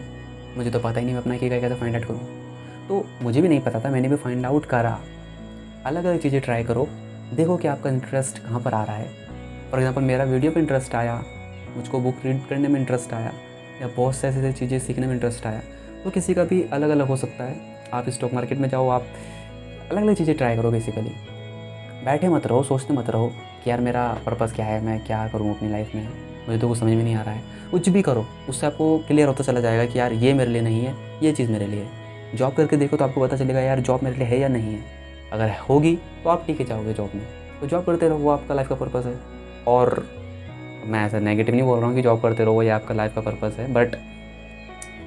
मुझे तो पता ही नहीं, मैं अपना इकिगाई कैसे फाइंड आउट करूँ। तो मुझे भी नहीं पता था, मैंने भी फाइंड आउट करा। अलग अलग चीज़ें ट्राई करो, देखो कि आपका इंटरेस्ट कहाँ पर आ रहा है। फॉर एग्ज़ाम्पल मेरा वीडियो पे इंटरेस्ट आया, मुझको बुक रीड करने में इंटरेस्ट आया, या बहुत से ऐसी चीज़ें सीखने में इंटरेस्ट आया। तो किसी का भी अलग अलग हो सकता है। आप स्टॉक मार्केट में जाओ, आप अलग अलग चीज़ें ट्राई करो। बेसिकली बैठे मत रहो, सोचते मत रहो कि यार मेरा पर्पस क्या है, मैं क्या करूँ अपनी लाइफ में, मुझे तो कुछ समझ में नहीं आ रहा है। कुछ भी करो, उससे आपको क्लियर होता चला जाएगा कि यार ये मेरे लिए नहीं है, ये चीज़ मेरे लिए है। जॉब करके देखो तो आपको पता चलेगा यार जॉब मेरे लिए है या नहीं है। अगर होगी तो आप टिके जाओगे जॉब में, तो जॉब करते रहो, वो आपका लाइफ का पर्पस है। और मैं ऐसा नेगेटिव नहीं बोल रहा हूँ कि जॉब करते रहो ये आपका लाइफ का पर्पस है, बट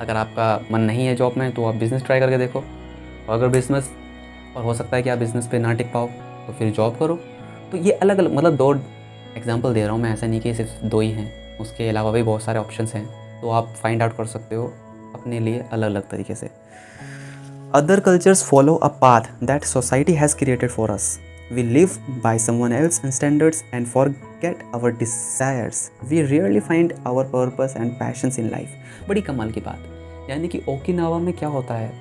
अगर आपका मन नहीं है जॉब में तो आप बिज़नेस ट्राई करके देखो। और अगर बिज़नेस, और हो सकता है कि आप बिज़नेस पे ना टिक पाओ, तो फिर जॉब करो। तो ये अलग अलग, मतलब 2 एग्जांपल दे रहा हूँ मैं, ऐसा नहीं कि सिर्फ 2 ही हैं, उसके अलावा भी बहुत सारे ऑप्शंस हैं, तो आप फाइंड आउट कर सकते हो अपने लिए अलग अलग तरीके से। Other cultures follow a path that society has created for us. We live by someone else standards and get our desires, we rarely find our purpose and passions in life. बड़ी कमाल की बात, यानी कि ओकिनावा में क्या होता है,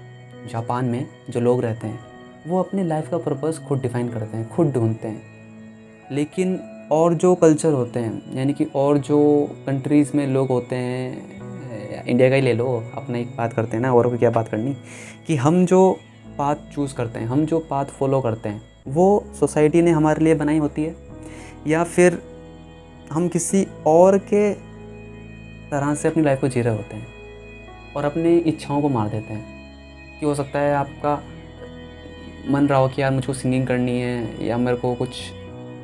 जापान में जो लोग रहते हैं वो अपनी लाइफ का पर्पस खुद डिफाइन करते हैं, खुद ढूंढते हैं। लेकिन और जो कल्चर होते हैं, यानी कि और जो कंट्रीज़ में लोग होते हैं, इंडिया का ही ले लो, अपना एक बात करते हैं ना, औरों की क्या बात करनी, कि हम जो पाथ चूज़ करते हैं, हम जो पाथ फॉलो करते हैं वो सोसाइटी ने हमारे लिए बनाई होती है, या फिर हम किसी और के तरह से अपनी लाइफ को जी रहे होते हैं और अपनी इच्छाओं को मार देते हैं। कि हो सकता है आपका मन रहा हो कि यार मुझको सिंगिंग करनी है, या मेरे को कुछ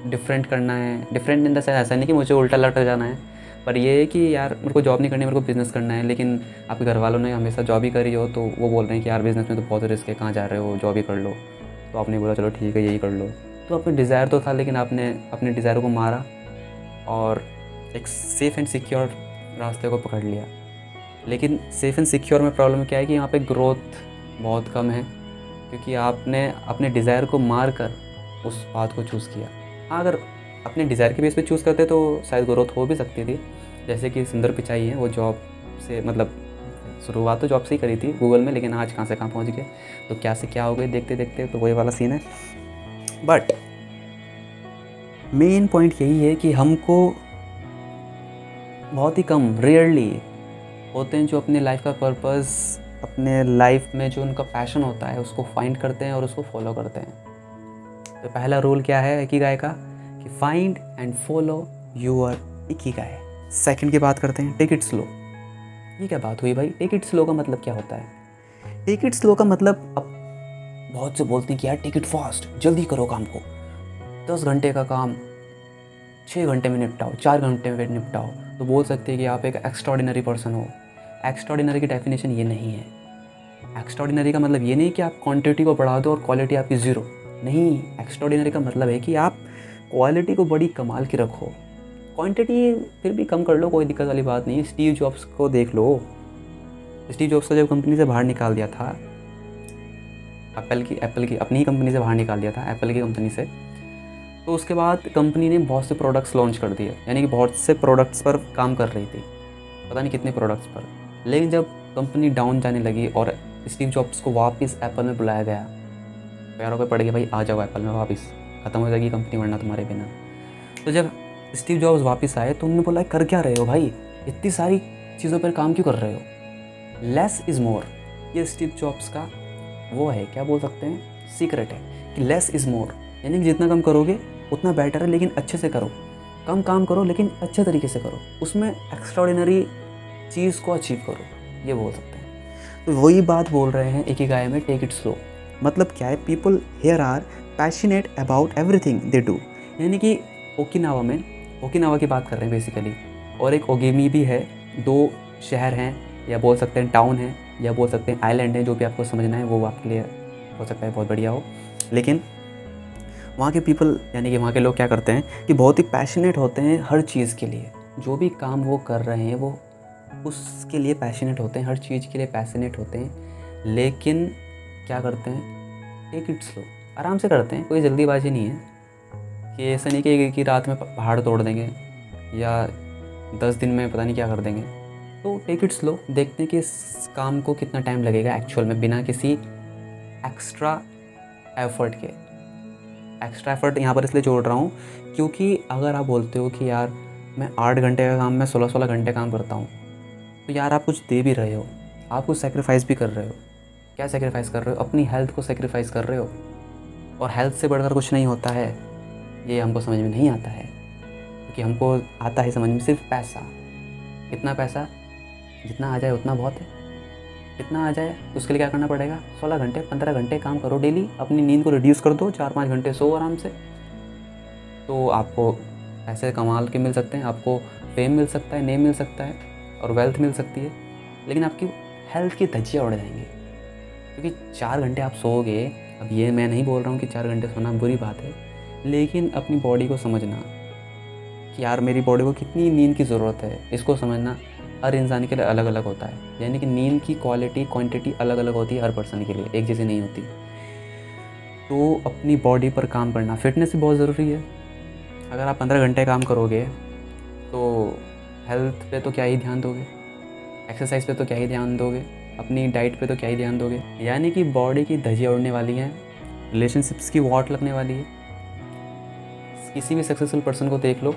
डिफरेंट करना है। डिफरेंट इन द सेंस ऐसा नहीं कि मुझे उल्टा लटक जाना है, पर ये है कि यार मेरे को जॉब नहीं करनी, मेरे को बिज़नेस करना है। लेकिन आपके घर वालों ने हमेशा जॉब ही करी हो, तो वो बोल रहे हैं कि यार बिज़नेस में तो बहुत रिस्क है, कहाँ जा रहे हो, जॉब ही कर लो। तो आपने बोला चलो ठीक है यही कर लो। तो आपका डिज़ायर तो था, लेकिन आपने अपने डिज़ायर को मारा और एक सेफ़ एंड सिक्योर रास्ते को पकड़ लिया। लेकिन सेफ़ एंड सिक्योर में प्रॉब्लम क्या है कि यहाँ पे ग्रोथ बहुत कम है, क्योंकि आपने अपने डिज़ायर को मार कर उस बात को चूज़ किया। हाँ, अगर अपने डिज़ायर के बेस पे चूज़ करते तो शायद ग्रोथ हो भी सकती थी। जैसे कि सुंदर पिचाई हैं, वो जॉब से मतलब शुरुआत तो जॉब से ही करी थी गूगल में, लेकिन आज कहाँ से कहाँ पहुँच गए। तो क्या से क्या हो गए देखते देखते, तो वही वाला सीन है। बट मेन पॉइंट यही है कि हमको बहुत ही कम, रेयरली होते हैं जो अपने लाइफ का पर्पस, अपने लाइफ में जो उनका पैशन होता है उसको फाइंड करते हैं और उसको फॉलो करते हैं। तो पहला रूल क्या है इकिगाई का, कि find and follow your Ikigai. Second की बात करते हैं, टेक इट स्लो। ये क्या बात हुई भाई, टेक इट स्लो का मतलब क्या होता है? टेक इट स्लो का मतलब, अब बहुत से बोलते हैं कि यार टेक इट फास्ट, जल्दी करो काम को, 10 घंटे का काम 6 घंटे में निपटाओ, 4 घंटे में निपटाओ। तो बोल सकते हैं कि आप एक एक्स्ट्राऑर्डिनरी पर्सन हो। एक्स्ट्राऑर्डिनरी की डेफिनेशन ये नहीं है। एक्स्ट्राऑर्डिनरी का मतलब ये नहीं कि आप क्वांटिटी को बढ़ा दो और क्वालिटी आपकी ज़ीरो। नहीं, एक्स्ट्राऑर्डिनरी का मतलब है कि आप क्वालिटी को बड़ी कमाल की रखो, क्वांटिटी फिर भी कम कर लो, कोई दिक्कत वाली बात नहीं है। स्टीव जॉब्स को देख लो। स्टीव जॉब्स को जब कंपनी से बाहर निकाल दिया था, एप्पल की अपनी ही कंपनी से बाहर निकाल दिया था, एप्पल की कंपनी से, तो उसके बाद कंपनी ने बहुत से प्रोडक्ट्स लॉन्च कर दिए, यानी कि बहुत से प्रोडक्ट्स पर काम कर रही थी, पता नहीं कितने प्रोडक्ट्स पर। लेकिन जब कंपनी डाउन जाने लगी और स्टीव जॉब्स को वापस एप्पल में बुलाया गया, पैरों पे पड़ गया, भाई आ जाओ एप्पल में वापस, ख़त्म हो जाएगी कंपनी वरना तुम्हारे बिना। तो जब स्टीव जॉब्स वापस आए तो उन्होंने बोला कर क्या रहे हो भाई, इतनी सारी चीज़ों पर काम क्यों कर रहे हो? लेस इज़ मोर, ये स्टीव जॉब्स का वो है, क्या बोल सकते हैं, सीक्रेट है कि लेस इज़ मोर, यानी कि जितना कम करोगे उतना बेटर है, लेकिन अच्छे से करो। कम काम करो लेकिन अच्छे तरीके से करो, उसमें एक्स्ट्राऑर्डिनरी चीज़ को अचीव करो, ये बोल सकते हैं। तो वही बात बोल रहे हैं इकिगाई में, टेक इट स्लो। मतलब क्या है, people here are passionate about everything they do, यानी कि ओकिनावा की बात कर रहे हैं बेसिकली, और एक ओगेमी भी है, 2 शहर हैं, या बोल सकते हैं टाउन है, या बोल सकते हैं आइलैंड है, जो भी आपको समझना है वो आपके लिए हो सकता है बहुत बढ़िया हो। लेकिन वहाँ के पीपल, यानी कि वहाँ के लोग क्या करते हैं कि बहुत ही पैशनेट होते हैं हर चीज़ के लिए, जो भी काम वो कर रहे हैं वो उसके लिए पैशनेट होते हैं, हर चीज़ के लिए पैशनेट होते हैं। लेकिन क्या करते हैं, टेक इट स्लो, आराम से करते हैं, कोई जल्दीबाजी नहीं है। कि ऐसा नहीं कि रात में पहाड़ तोड़ देंगे या 10 दिन में पता नहीं क्या कर देंगे। तो टेक इट स्लो, देखते हैं कि इस काम को कितना टाइम लगेगा एक्चुअल में, बिना किसी एक्स्ट्रा एफर्ट के। एक्स्ट्रा एफर्ट यहाँ पर इसलिए जोड़ रहा हूँ क्योंकि अगर आप बोलते हो कि यार मैं 8 घंटे का काम मैं 16-16 घंटे काम करता हूँ, तो यार आप कुछ दे भी रहे हो, आप कुछ सेक्रीफाइस भी कर रहे हो। क्या सेक्रीफाइस कर रहे हो? अपनी हेल्थ को सेक्रीफाइस कर रहे हो, और हेल्थ से बढ़कर कुछ नहीं होता है, ये हमको समझ में नहीं आता है। क्योंकि हमको आता है समझ में सिर्फ पैसा। कितना पैसा? जितना आ जाए उतना बहुत है। कितना आ जाए उसके लिए क्या करना पड़ेगा? 16 घंटे 15 घंटे काम करो डेली, अपनी नींद को रिड्यूस कर दो, 4-5 घंटे सो आराम से, तो आपको पैसे कमाल के मिल सकते हैं, आपको फेम मिल सकता है, नेम मिल सकता है और वेल्थ मिल सकती है। लेकिन आपकी हेल्थ की धज्जियाँ उड़ जाएंगी, क्योंकि 4 घंटे आप सोओगे। अब ये मैं नहीं बोल रहा हूँ कि 4 घंटे सोना बुरी बात है, लेकिन अपनी बॉडी को समझना कि यार मेरी बॉडी को कितनी नींद की ज़रूरत है, इसको समझना हर इंसान के लिए अलग अलग होता है। यानी कि नींद की क्वालिटी क्वांटिटी अलग अलग होती है हर पर्सन के लिए, एक जैसी नहीं होती। तो अपनी बॉडी पर काम करना, फिटनेस भी बहुत ज़रूरी है। अगर आप 15 घंटे काम करोगे तो हेल्थ पे तो क्या ही ध्यान दोगे, एक्सरसाइज पे तो क्या ही ध्यान दोगे, अपनी डाइट पे तो क्या ही ध्यान दोगे। यानी कि बॉडी की धज्जियाँ उड़ने वाली हैं, रिलेशनशिप्स की वॉट लगने वाली है। किसी भी सक्सेसफुल पर्सन को देख लो,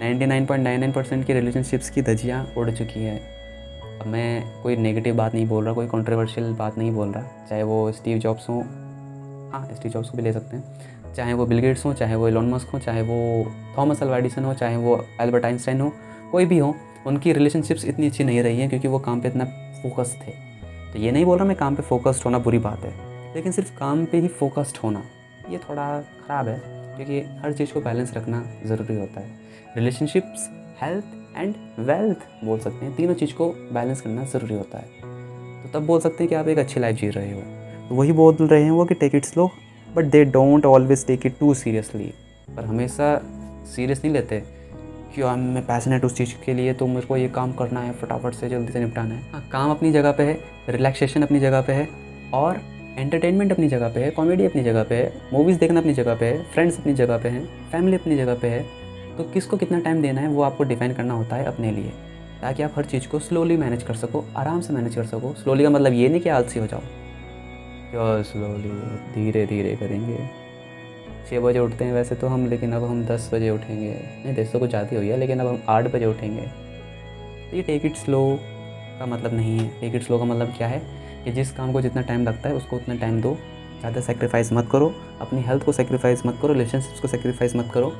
99.99% की रिलेशनशिप्स की धज्जियाँ उड़ चुकी हैं। अब मैं कोई नेगेटिव बात नहीं बोल रहा, कोई कंट्रोवर्शियल बात नहीं बोल रहा, चाहे वो स्टीव जॉब्स हों, हाँ स्टीव जॉब्स को भी ले सकते हैं, चाहे वो बिल गेट्स हों, चाहे वो एलोन मस्क हो, चाहे वो थॉमस अल्वा एडिसन हो, चाहे वो एल्बर्ट आइंस्टाइन हो, कोई भी हो, उनकी रिलेशनशिप्स इतनी अच्छी नहीं रही हैं क्योंकि वो काम पे इतना फोकस थे। तो ये नहीं बोल रहा मैं काम पे फोकस्ड होना बुरी बात है, लेकिन सिर्फ काम पे ही फोकस्ड होना ये थोड़ा ख़राब है, क्योंकि हर चीज़ को बैलेंस रखना ज़रूरी होता है। रिलेशनशिप्स, हेल्थ एंड वेल्थ बोल सकते हैं, तीनों चीज़ को बैलेंस करना ज़रूरी होता है। तो तब बोल सकते हैं कि आप एक अच्छी लाइफ जी रहे हो। तो वही बोल रहे हैं वो कि take it slow, but they don't always take it too seriously. पर हमेशा सीरियस नहीं लेते कि मैं पैशनेट उस चीज़ के लिए, तो मेरे को ये काम करना है, फटाफट से जल्दी से निपटाना है। हाँ, काम अपनी जगह पे है, रिलैक्सेशन अपनी जगह पे है, और एंटरटेनमेंट अपनी जगह पे है, कॉमेडी अपनी जगह पे है, मूवीज़ देखना अपनी जगह पे है, फ्रेंड्स अपनी जगह पे हैं, फैमिली अपनी जगह पे है। तो किसको कितना टाइम देना है वो आपको डिफाइन करना होता है अपने लिए, ताकि आप हर चीज़ को स्लोली मैनेज कर सको, आराम से मैनेज कर सको। स्लोली का मतलब ये नहीं कि आलसी हो जाओ, क्या स्लोली, धीरे धीरे करेंगे। 6 बजे उठते हैं वैसे तो हम, लेकिन अब हम 10 बजे उठेंगे। नहीं 10 तो कुछ ज़्यादा हो गया, लेकिन अब हम 8 बजे उठेंगे। तो ये टेक इट स्लो का मतलब नहीं है। टेक इट स्लो का मतलब क्या है कि जिस काम को जितना टाइम लगता है उसको उतना टाइम दो, ज़्यादा सेक्रीफाइस मत करो, अपनी हेल्थ को सेक्रीफाइस मत करो, रिलेशनशिप्स को सेक्रीफाइस मत करो,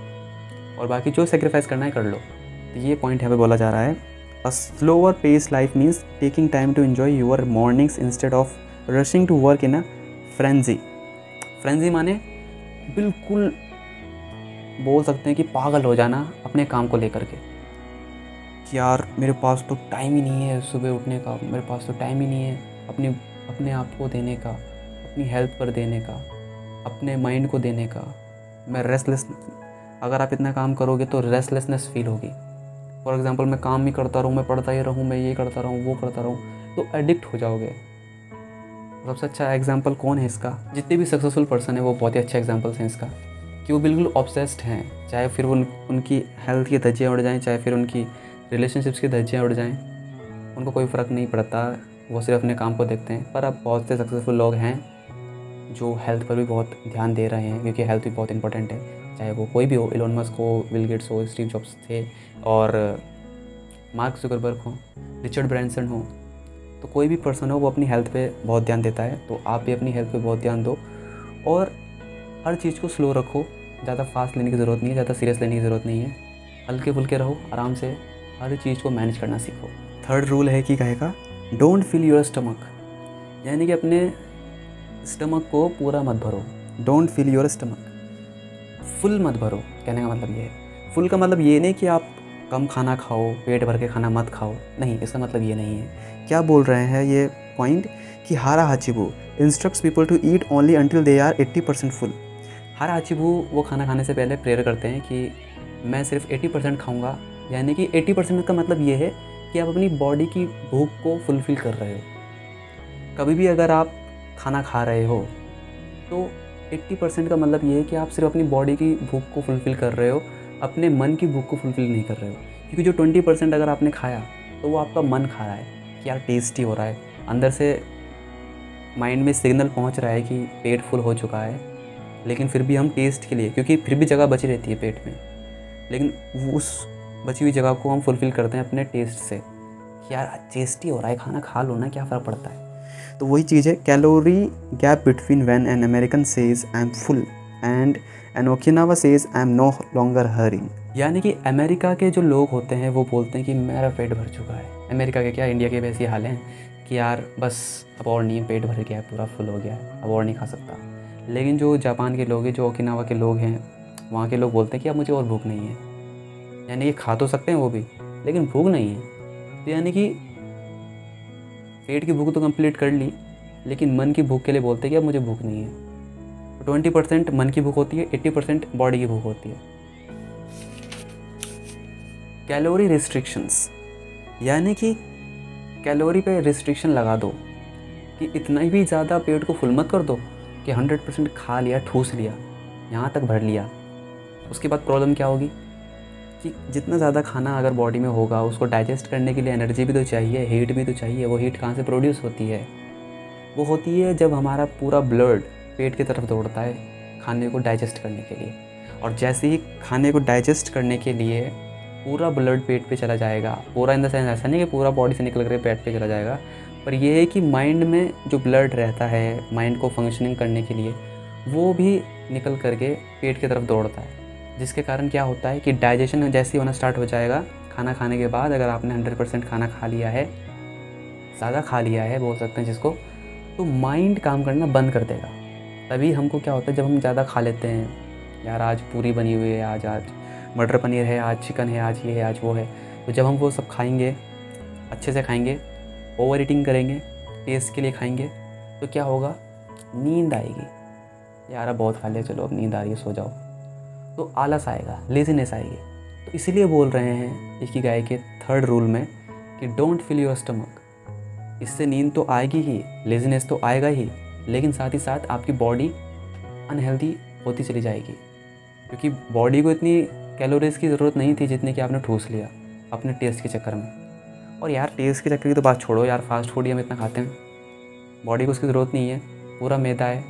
और बाकी जो सेक्रीफाइस करना है कर लो। तो ये पॉइंट यहाँ पे बोला जा रहा है। A slower pace life means taking time to enjoy your mornings instead of rushing to work in a frenzy. Frenzy माने बिल्कुल बोल सकते हैं कि पागल हो जाना अपने काम को लेकर के, कि यार मेरे पास तो टाइम ही नहीं है सुबह उठने का, मेरे पास तो टाइम ही नहीं है अपने आप को देने का, अपनी हेल्थ पर देने का, अपने माइंड को देने का। मैं रेस्टलेस, अगर आप इतना काम करोगे तो रेस्टलेसनेस फील होगी। फॉर एग्जांपल मैं काम ही करता रहूँ, मैं पढ़ता ही रहूँ, मैं ये करता रहूँ, वो करता रहूँ, तो एडिक्ट हो जाओगे। सबसे अच्छा एग्जांपल कौन है इसका? जितने भी सक्सेसफुल पर्सन है वो बहुत ही अच्छे एग्जांपल्स हैं इसका, कि वो बिल्कुल ऑब्सेस्ड हैं, चाहे फिर उनकी हेल्थ की धज्जियाँ उड़ जाएँ, चाहे फिर उनकी रिलेशनशिप्स की धज्जियाँ उड़ जाएँ, उनको कोई फ़र्क नहीं पड़ता, वो सिर्फ अपने काम को देखते हैं। पर अब बहुत से सक्सेसफुल लोग हैं जो हेल्थ पर भी बहुत ध्यान दे रहे हैं, क्योंकि हेल्थ भी बहुत इंपॉर्टेंट है। चाहे वो कोई भी हो, एलोन मस्क हो, बिल गेट्स हो, स्टीव जॉब्स थे, और मार्क जुकरबर्ग हो, रिचर्ड ब्रैंसन हो, तो कोई भी पर्सन हो वो अपनी हेल्थ पे बहुत ध्यान देता है। तो आप भी अपनी हेल्थ पे बहुत ध्यान दो, और हर चीज़ को स्लो रखो। ज़्यादा फास्ट लेने की ज़रूरत नहीं है, ज़्यादा सीरियस लेने की ज़रूरत नहीं है। हल्के फुल्के रहो, आराम से हर चीज़ को मैनेज करना सीखो। थर्ड रूल है कि कहेगा डोंट फिल योर स्टमक, यानी कि अपने स्टमक को पूरा मत भरो। Don't fill your stomach, full मत भरो। कहने का मतलब ये है, फुल का मतलब ये नहीं कि आप कम खाना खाओ, पेट भर के खाना मत खाओ, नहीं, इसका मतलब ये नहीं है। क्या बोल रहे हैं ये पॉइंट कि हारा हाचिबू instructs people to eat only until they are 80% full. हारा हाचिबू वो खाना खाने से पहले प्रेयर करते हैं कि मैं सिर्फ 80% खाऊंगा, यानी कि 80% का मतलब ये है कि आप अपनी बॉडी की भूख को फुलफ़िल कर रहे हो। कभी भी अगर आप खाना खा रहे हो तो 80% का मतलब ये है कि आप सिर्फ अपनी बॉडी की भूख को फुलफ़िल कर रहे हो, अपने मन की भूख को फुलफ़िल नहीं कर रहे हो। क्योंकि जो 20% अगर आपने खाया तो वो आपका मन खा रहा है कि यार टेस्टी हो रहा है, अंदर से माइंड में सिग्नल पहुंच रहा है कि पेट फुल हो चुका है, लेकिन फिर भी हम टेस्ट के लिए, क्योंकि फिर भी जगह बची रहती है पेट में, लेकिन वो उस बची हुई जगह को हम फुलफ़िल करते हैं अपने टेस्ट से कि यार टेस्टी हो रहा है, खाना खा लो ना, क्या फ़र्क पड़ता है। तो वही चीज़ है, calorie gap between when an American says I am full and an Okinawa says I am no longer हरिंग। यानी कि अमेरिका के जो लोग होते हैं वो बोलते हैं कि मेरा पेट भर चुका है। अमेरिका के क्या, इंडिया के वैसे हाल हैं कि यार बस अब और नहीं है, पेट भर गया है, पूरा फुल हो गया है, अब और नहीं खा सकता। लेकिन जो जापान के लोग हैं, जो ओकिनावा के लोग हैं, वहाँ के लोग बोलते हैं कि अब मुझे और भूख नहीं है। यानी कि खा तो सकते हैं वो भी, लेकिन भूख नहीं है। तो यानी कि पेट की भूख तो कंप्लीट कर ली, लेकिन मन की भूख के लिए बोलते हैं कि अब मुझे भूख नहीं है। 20% मन की भूख होती है, 80% बॉडी की भूख होती है। कैलोरी रिस्ट्रिक्शंस, यानी कि कैलोरी पे रिस्ट्रिक्शन लगा दो कि इतना ही भी ज़्यादा पेट को फुल मत कर दो कि 100% खा लिया, ठूस लिया, यहाँ तक भर लिया, उसके बाद प्रॉब्लम क्या होगी कि जितना ज़्यादा खाना अगर बॉडी में होगा उसको डाइजेस्ट करने के लिए एनर्जी भी तो चाहिए, हीट भी तो चाहिए। वो हीट कहाँ से प्रोड्यूस होती है? वो होती है जब हमारा पूरा ब्लड पेट की तरफ दौड़ता है खाने को डाइजेस्ट करने के लिए। और जैसे ही खाने को डाइजेस्ट करने के लिए पूरा ब्लड पेट पे चला जाएगा, पूरा इन द सेंस ऐसा नहीं कि पूरा बॉडी से निकल कर पेट पे चला जाएगा, पर यह है कि माइंड में जो ब्लड रहता है माइंड को फंक्शनिंग करने के लिए, वो भी निकल करके पेट की तरफ दौड़ता है। जिसके कारण क्या होता है कि डाइजेशन जैसे ही होना स्टार्ट हो जाएगा खाना खाने के बाद, अगर आपने 100% खाना खा लिया है, ज़्यादा खा लिया है बोल सकते हैं जिसको, तो माइंड काम करना बंद कर देगा। तभी हमको क्या होता है जब हम ज़्यादा खा लेते हैं, यार आज पूरी बनी हुई है, आज मटर पनीर है, आज चिकन है, आज ये है, आज वो है, तो जब हम वो सब खाएंगे, अच्छे से खाएंगे, ओवर ईटिंग करेंगे, टेस्ट के लिए खाएंगे, तो क्या होगा, नींद आएगी। यार अब बहुत खा लिया, चलो अब नींद आ रही है, सो जाओ। तो आलस आएगा, लेज़ीनेस आएगी। तो इसीलिए बोल रहे हैं इकिगाई के 3rd रूल में कि डोंट फिल योर स्टमक। इससे नींद तो आएगी ही, लेज़ीनेस तो आएगा ही, लेकिन साथ ही साथ आपकी बॉडी अनहेल्दी होती चली जाएगी, क्योंकि बॉडी को इतनी कैलोरीज़ की ज़रूरत नहीं थी जितनी कि आपने ठूस लिया अपने टेस्ट के चक्कर में। और यार टेस्ट के चक्कर की तो बात छोड़ो यार, फास्ट फूड ही हम इतना खाते हैं, बॉडी को उसकी ज़रूरत नहीं है, पूरा मैदा है,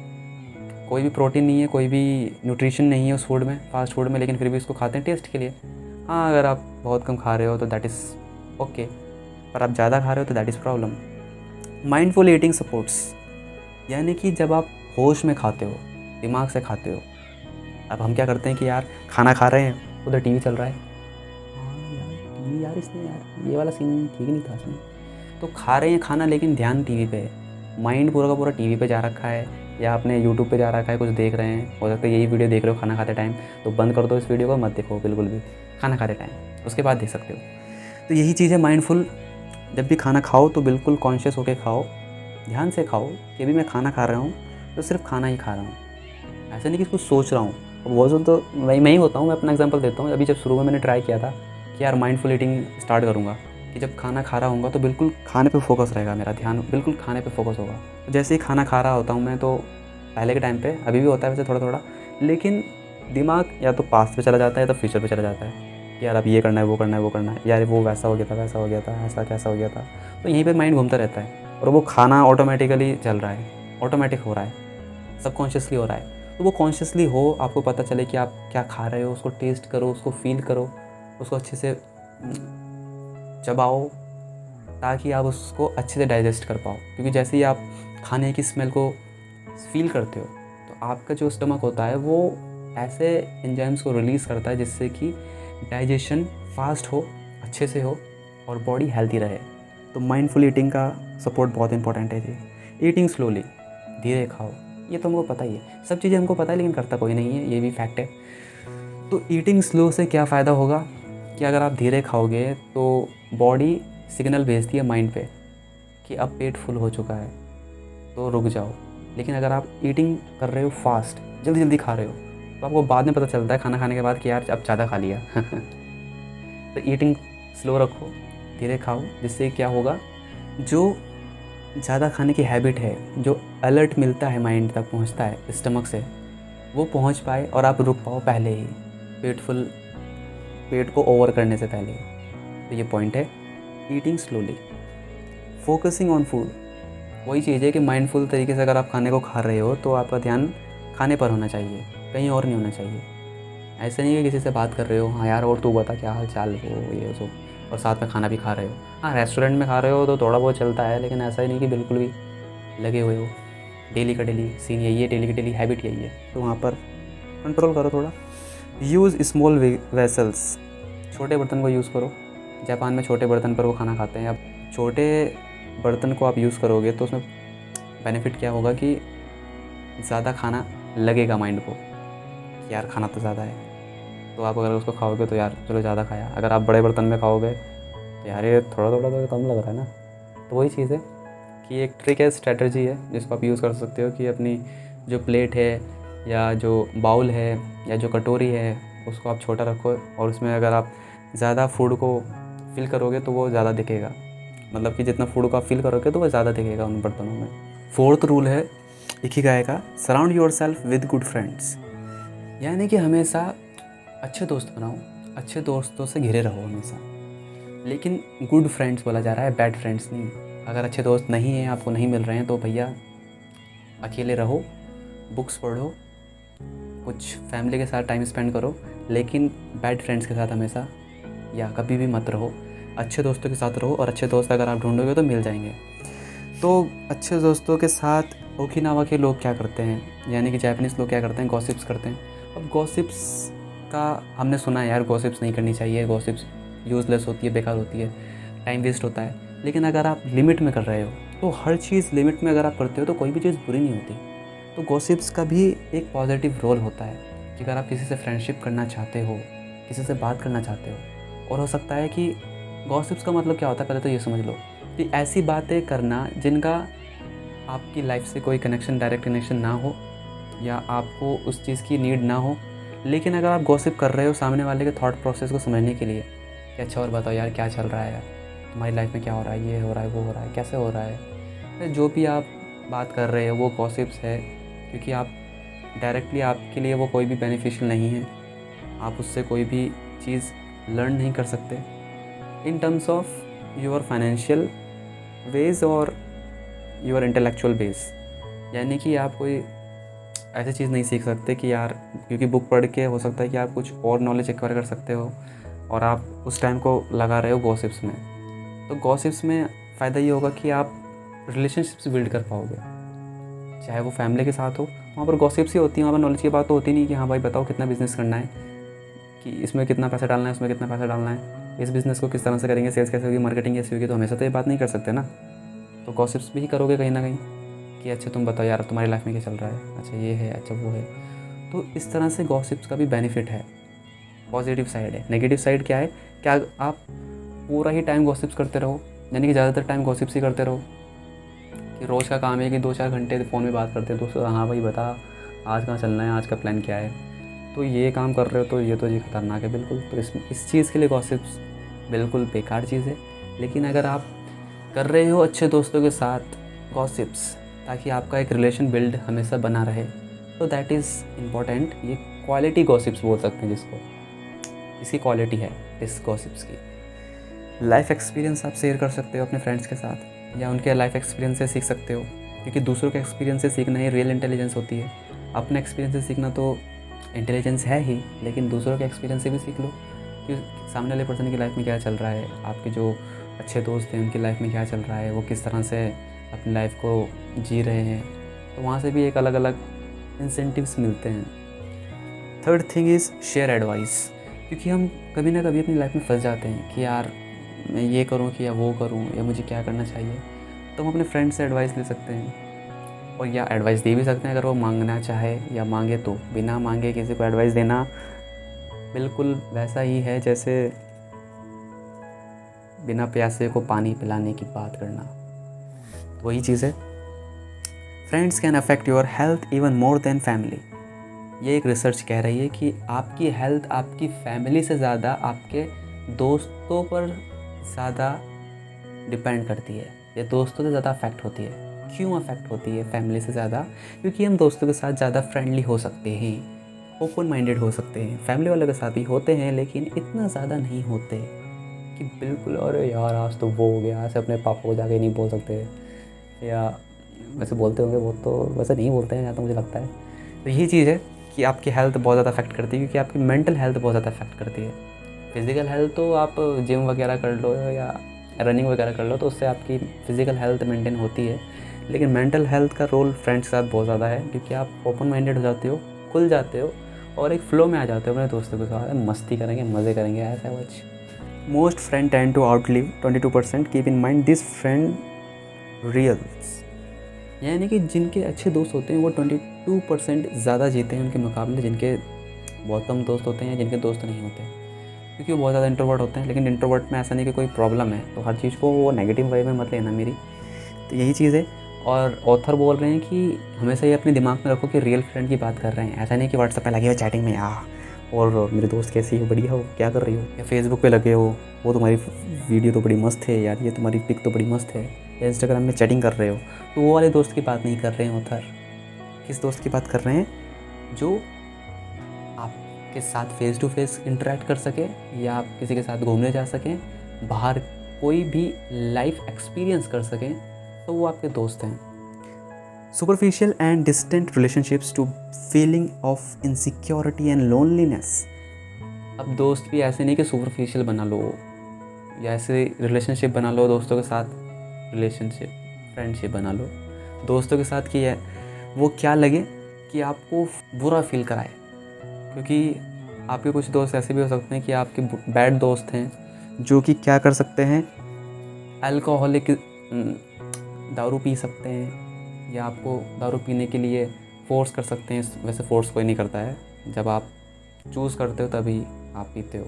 कोई भी प्रोटीन नहीं है, कोई भी न्यूट्रिशन नहीं है उस फूड में, फास्ट फूड में, लेकिन फिर भी उसको खाते हैं टेस्ट के लिए। हाँ, अगर आप बहुत कम खा रहे हो तो दैट इज़ ओके, पर आप ज़्यादा खा रहे हो तो that is problem. Mindful eating supports, यानी कि जब आप होश में खाते हो, दिमाग से खाते हो। अब हम क्या करते हैं कि यार खाना खा रहे हैं, उधर टीवी चल रहा है, हाँ यार टीवी, यार इसमें यार ये वाला सीन ठीक नहीं था इसमें, तो खा रहे हैं खाना लेकिन ध्यान टीवी पे है, माइंड पूरा का पूरा टीवी पे जा रखा है, या आपने यूट्यूब पे जा रखा है, कुछ देख रहे हैं, हो सकता है यही वीडियो देख रहे हो खाना खाते टाइम, तो बंद कर दो इस वीडियो को, मत देखो बिल्कुल भी खाना खाते टाइम, उसके बाद देख सकते हो। तो यही चीज़ है माइंडफुल, जब भी खाना खाओ तो बिल्कुल कॉन्शियस होकर खाओ, ध्यान से खाओ कि अभी मैं खाना खा रहा हूँ तो सिर्फ खाना ही खा रहा हूँ, ऐसा नहीं कि कुछ सोच रहा हूँ। वो तो मैं ही होता हूँ, मैं अपना एग्जांपल देता हूँ। अभी जब शुरू में मैंने ट्राई किया था कि यार माइंडफुल ईटिंग स्टार्ट करूँगा, कि जब खाना खा रहा हूँगा तो बिल्कुल खाने पे फोकस रहेगा, मेरा ध्यान बिल्कुल खाने पे फोकस होगा। तो जैसे ही खाना खा रहा होता हूँ मैं, तो पहले के टाइम पे, अभी भी होता है वैसे थोड़ा थोड़ा, लेकिन दिमाग या तो पास्ट पे चला जाता है या तो फ्यूचर पे चला जाता है कि यार अब ये करना है, वो करना है, वो करना है, यार वो वैसा हो गया था, वैसा हो गया था, ऐसा कैसा हो गया था। तो यहीं पर माइंड घूमता रहता है और वो खाना ऑटोमेटिकली चल रहा है, ऑटोमेटिक हो रहा है, सबकॉन्शियसली हो रहा है। तो वो कॉन्शियसली हो, आपको पता चले कि आप क्या खा रहे हो, उसको टेस्ट करो, उसको फील करो, उसको अच्छे से चबाओ, ताकि आप उसको अच्छे से डाइजेस्ट कर पाओ। क्योंकि जैसे ही आप खाने की स्मेल को फील करते हो तो आपका जो स्टमक होता है वो ऐसे एंजाइम्स को रिलीज़ करता है जिससे कि डाइजेशन फास्ट हो, अच्छे से हो और बॉडी हेल्दी रहे। तो माइंडफुल ईटिंग का सपोर्ट बहुत इंपॉर्टेंट है जी। ईटिंग स्लोली, धीरे खाओ, ये तो हमको पता ही है, सब चीज़ें हमको पता है, लेकिन करता कोई नहीं है, ये भी फैक्ट है। तो ईटिंग स्लो से क्या फ़ायदा होगा कि अगर आप धीरे खाओगे तो बॉडी सिग्नल भेजती है माइंड पे कि अब पेट फुल हो चुका है तो रुक जाओ। लेकिन अगर आप ईटिंग कर रहे हो फास्ट, जल्दी जल्दी खा रहे हो, तो आपको बाद में पता चलता है खाना खाने के बाद कि यार अब ज़्यादा खा लिया। तो ईटिंग स्लो रखो, धीरे खाओ, जिससे क्या होगा, जो ज़्यादा खाने की हैबिट है, जो अलर्ट मिलता है माइंड तक पहुंचता है स्टमक से, वो पहुंच पाए और आप रुक पाओ पहले ही, पेट को ओवर करने से पहले ही। तो ये पॉइंट है eating slowly, focusing on food. वही चीज़ है कि माइंडफुल तरीके से अगर आप खाने को खा रहे हो तो आपका ध्यान खाने पर होना चाहिए, कहीं और नहीं होना चाहिए। ऐसे नहीं कि किसी से बात कर रहे हो, हाँ यार और तू बता क्या हाल चाल, वो ये सो, और साथ में खाना भी खा रहे हो। हाँ, रेस्टोरेंट में खा रहे हो तो थोड़ा बहुत चलता है, लेकिन ऐसा ही नहीं कि बिल्कुल भी लगे हुए हो। डेली का डेली सीन यही है, डेली की डेली हैबिट यही है, तो वहाँ पर कंट्रोल करो थोड़ा। यूज़ स्मॉल वेसल्स, छोटे बर्तन को यूज़ करो। जापान में छोटे बर्तन पर वो खाना खाते हैं। अब छोटे बर्तन को आप यूज़ करोगे तो उसमें बेनिफिट क्या होगा कि ज़्यादा खाना लगेगा माइंड को, यार खाना तो ज़्यादा है, तो आप अगर उसको खाओगे तो यार चलो ज़्यादा खाया। अगर आप बड़े बर्तन में खाओगे तो यार ये थोड़ा थोड़ा तो कम लग रहा है ना। तो वही चीज़ है कि एक ट्रिक है, स्ट्रेटजी है जिसको आप यूज़ कर सकते हो कि अपनी जो प्लेट है या जो बाउल है या जो कटोरी है उसको आप छोटा रखो, और उसमें अगर आप ज़्यादा फूड को फिल करोगे तो वो ज़्यादा दिखेगा, मतलब कि जितना फूड को आप फिल करोगे तो वो ज़्यादा दिखेगा उन बर्तनों में। 4th रूल है इकिगाई का, surround your self with good friends, यानी कि हमेशा अच्छे दोस्त बनाओ, अच्छे दोस्तों से घिरे रहो हमेशा। लेकिन गुड फ्रेंड्स बोला जा रहा है, बैड फ्रेंड्स नहीं। अगर अच्छे दोस्त नहीं हैं, आपको नहीं मिल रहे हैं, तो भैया अकेले रहो, बुक्स पढ़ो, कुछ फैमिली के साथ टाइम स्पेंड करो, लेकिन बैड फ्रेंड्स के साथ हमेशा या कभी भी मत रहो। अच्छे दोस्तों के साथ रहो, और अच्छे दोस्त अगर आप ढूंढोगे तो मिल जाएंगे। तो अच्छे दोस्तों के साथ ओकिनावा के लोग क्या करते हैं, यानी कि जापानीज़ लोग क्या करते हैं, गॉसिप्स करते हैं। अब गॉसिप्स का हमने सुना है यार, गॉसिप्स नहीं करनी चाहिए, गॉसिप्स यूज़लेस होती है, बेकार होती है, टाइम वेस्ट होता है। लेकिन अगर आप लिमिट में कर रहे हो, तो हर चीज़ लिमिट में अगर आप करते हो तो कोई भी चीज़ बुरी नहीं होती। तो गॉसिप्स का भी एक पॉजिटिव रोल होता है कि अगर आप किसी से फ्रेंडशिप करना चाहते हो, किसी से बात करना चाहते हो, और हो सकता है कि गॉसिप्स का मतलब क्या होता है, पहले तो ये समझ लो कि ऐसी बातें करना जिनका आपकी लाइफ से कोई कनेक्शन, डायरेक्ट कनेक्शन ना हो, या आपको उस चीज़ की नीड ना हो, लेकिन अगर आप गॉसिप कर रहे हो सामने वाले के थॉट प्रोसेस को समझने के लिए कि अच्छा और बताओ यार क्या चल रहा है, यार तुम्हारी लाइफ में क्या हो रहा है, ये हो रहा है, वो हो रहा है, कैसे हो रहा है, तो जो भी आप बात कर रहे हो वो गॉसिप्स है। क्योंकि आप डायरेक्टली, आपके लिए वो कोई भी बेनिफिशियल नहीं है, आप उससे कोई भी चीज़ लर्न नहीं कर सकते in terms of your financial wage और योर इंटेलेक्चुअल बेस। यानी कि आप कोई ऐसी चीज़ नहीं सीख सकते कि यार, क्योंकि बुक पढ़ के हो सकता है कि आप कुछ और नॉलेज एक्वायर कर सकते हो, और आप उस टाइम को लगा रहे हो गॉसिप्स में। तो गॉसिप्स में फ़ायदा ये होगा कि आप रिलेशनशिप्स बिल्ड कर पाओगे, चाहे वो फैमिली के साथ हो, वहाँ पर गॉसिप्स ही होती है, वहाँ पर नॉलेज की बात तो होती नहीं कि हाँ भाई बताओ कितना बिज़नेस करना है, कि इसमें कितना पैसा डालना है, उसमें कितना पैसा डालना है, इस बिज़नेस को किस तरह से करेंगे, सेल्स कैसे होगी, मार्केटिंग कैसे होगी। तो हमेशा तो ये बात नहीं कर सकते ना, तो गॉसिप्स भी करोगे कहीं ना कहीं कि अच्छा तुम बताओ यार तुम्हारी लाइफ में क्या चल रहा है, अच्छा ये है, अच्छा वो है। तो इस तरह से गॉसिप्स का भी बेनिफिट है, पॉजिटिव साइड है। नेगेटिव साइड क्या है, क्या आप पूरा ही टाइम गॉसिप्स करते रहो, यानी कि ज़्यादातर टाइम गॉसिप्स ही करते रहो, कि रोज़ का काम है कि 2-4 घंटे फ़ोन में बात करते हैं दोस्तों, हाँ भाई बता आज कहाँ चलना है, आज का प्लान क्या है, तो ये काम कर रहे हो, तो ये तो जी खतरनाक है बिल्कुल। तो इस चीज़ के लिए गॉसिप्स बिल्कुल बेकार चीज़ है। लेकिन अगर आप कर रहे हो अच्छे दोस्तों के साथ गॉसिप्स, ताकि आपका एक रिलेशन बिल्ड हमेशा बना रहे, तो दैट इज़ इम्पॉर्टेंट। ये क्वालिटी गॉसिप्स बोल सकते हैं जिसको, इसकी क्वालिटी है इस गॉसिप्स की। लाइफ एक्सपीरियंस आप शेयर कर सकते हो अपने फ्रेंड्स के साथ, या उनके लाइफ एक्सपीरियंस से सीख सकते हो, क्योंकि दूसरों के एक्सपीरियंस से सीखना ही रियल इंटेलिजेंस होती है। अपने एक्सपीरियंस से सीखना तो इंटेलिजेंस है ही, लेकिन दूसरों के एक्सपीरियंस से भी सीख लो कि सामने वाले पर्सन की लाइफ में क्या चल रहा है, आपके जो अच्छे दोस्त हैं उनकी लाइफ में क्या चल रहा है, वो किस तरह से अपनी लाइफ को जी रहे हैं। तो वहाँ से भी एक अलग अलग इंसेंटिव्स मिलते हैं। Third thing is share advice, क्योंकि हम कभी ना कभी अपनी लाइफ में फंस जाते हैं कि यार मैं ये करूँ कि या वो करूँ, या मुझे क्या करना चाहिए। तो हम अपने फ्रेंड से एडवाइस ले सकते हैं, और या एडवाइस दे भी सकते हैं अगर वो मांगना चाहे या मांगे। तो बिना मांगे किसी को एडवाइस देना बिल्कुल वैसा ही है जैसे बिना प्यासे को पानी पिलाने की बात करना, तो वही चीज़ है। Friends can affect your health even more than family. ये एक रिसर्च कह रही है कि आपकी हेल्थ आपकी फैमिली से ज़्यादा आपके दोस्तों पर ज़्यादा डिपेंड करती है, या दोस्तों से ज़्यादा अफेक्ट होती है। क्यों अफेक्ट होती है फैमिली से ज़्यादा? क्योंकि हम दोस्तों के साथ ज़्यादा फ्रेंडली हो सकते हैं, ओपन माइंडेड हो सकते हैं। फैमिली वालों के साथ भी होते हैं, लेकिन इतना ज़्यादा नहीं होते कि बिल्कुल अरे यार आज तो वो हो गया, ऐसे अपने पापा को जाके नहीं बोल सकते, या वैसे बोलते होंगे वो, तो वैसे नहीं बोलते हैं जहाँ तक मुझे लगता है। तो यही चीज़ है कि आपकी हेल्थ बहुत ज़्यादा अफेक्ट करती है, क्योंकि आपकी मेंटल हेल्थ बहुत ज़्यादा अफेक्ट करती है। फिज़िकल हेल्थ तो आप जिम वगैरह कर लो या रनिंग वगैरह कर लो, तो उससे आपकी फ़िज़िकल हेल्थ मेंटेन होती है। लेकिन मेंटल हेल्थ का रोल फ्रेंड्स के साथ बहुत ज़्यादा है, क्योंकि आप ओपन माइंडेड हो जाते हो, खुल जाते हो, और एक फ़्लो में आ जाते हो अपने दोस्तों के साथ, मस्ती करेंगे, मज़े करेंगे, ऐसा कुछ। Most friend tend to outlive 22%, keep in mind this friend reels. यानी कि जिनके अच्छे दोस्त होते हैं वो 22% ज़्यादा जीते हैं उनके मुकाबले जिनके बहुत कम दोस्त होते हैं, जिनके दोस्त नहीं होते, क्योंकि वो बहुत ज़्यादा इंट्रोवर्ट होते हैं। लेकिन इंट्रोवर्ट में ऐसा नहीं कि कोई प्रॉब्लम है, तो हर चीज़ को वो नेगेटिव वे में मत लेना मेरी। तो यही चीज़ है। और ऑथर बोल रहे हैं कि हमेशा ये अपने दिमाग में रखो कि रियल फ्रेंड की बात कर रहे हैं, ऐसा नहीं कि व्हाट्सएप पे लगे हो चैटिंग में और मेरे दोस्त कैसी हो, बढ़िया हो, क्या कर रही हो, या फेसबुक पे लगे हो, वो तुम्हारी वीडियो तो बड़ी मस्त है यार, ये तुम्हारी पिक तो बड़ी मस्त है, या इंस्टाग्राम में चैटिंग कर रहे हो। तो वो वाले दोस्त की बात नहीं कर रहे हैं ऑथर। किस दोस्त की बात कर रहे हैं? जो के साथ फेस टू फेस इंटरेक्ट कर सकें या आप किसी के साथ घूमने जा सकें, बाहर कोई भी लाइफ एक्सपीरियंस कर सकें, तो वो आपके दोस्त हैं। Superficial and distant relationships to feeling of insecurity and loneliness. अब दोस्त भी ऐसे नहीं कि सुपरफिशियल बना लो या ऐसे रिलेशनशिप बना लो दोस्तों के साथ, रिलेशनशिप फ्रेंडशिप बना लो दोस्तों के साथ कि वो क्या लगे कि आपको बुरा फील कराए, क्योंकि आपके कुछ दोस्त ऐसे भी हो सकते हैं कि आपके बैड दोस्त हैं जो कि क्या कर सकते हैं, अल्कोहलिक दारू पी सकते हैं या आपको दारू पीने के लिए फ़ोर्स कर सकते हैं। वैसे फ़ोर्स कोई नहीं करता है, जब आप चूज़ करते हो तभी आप पीते हो,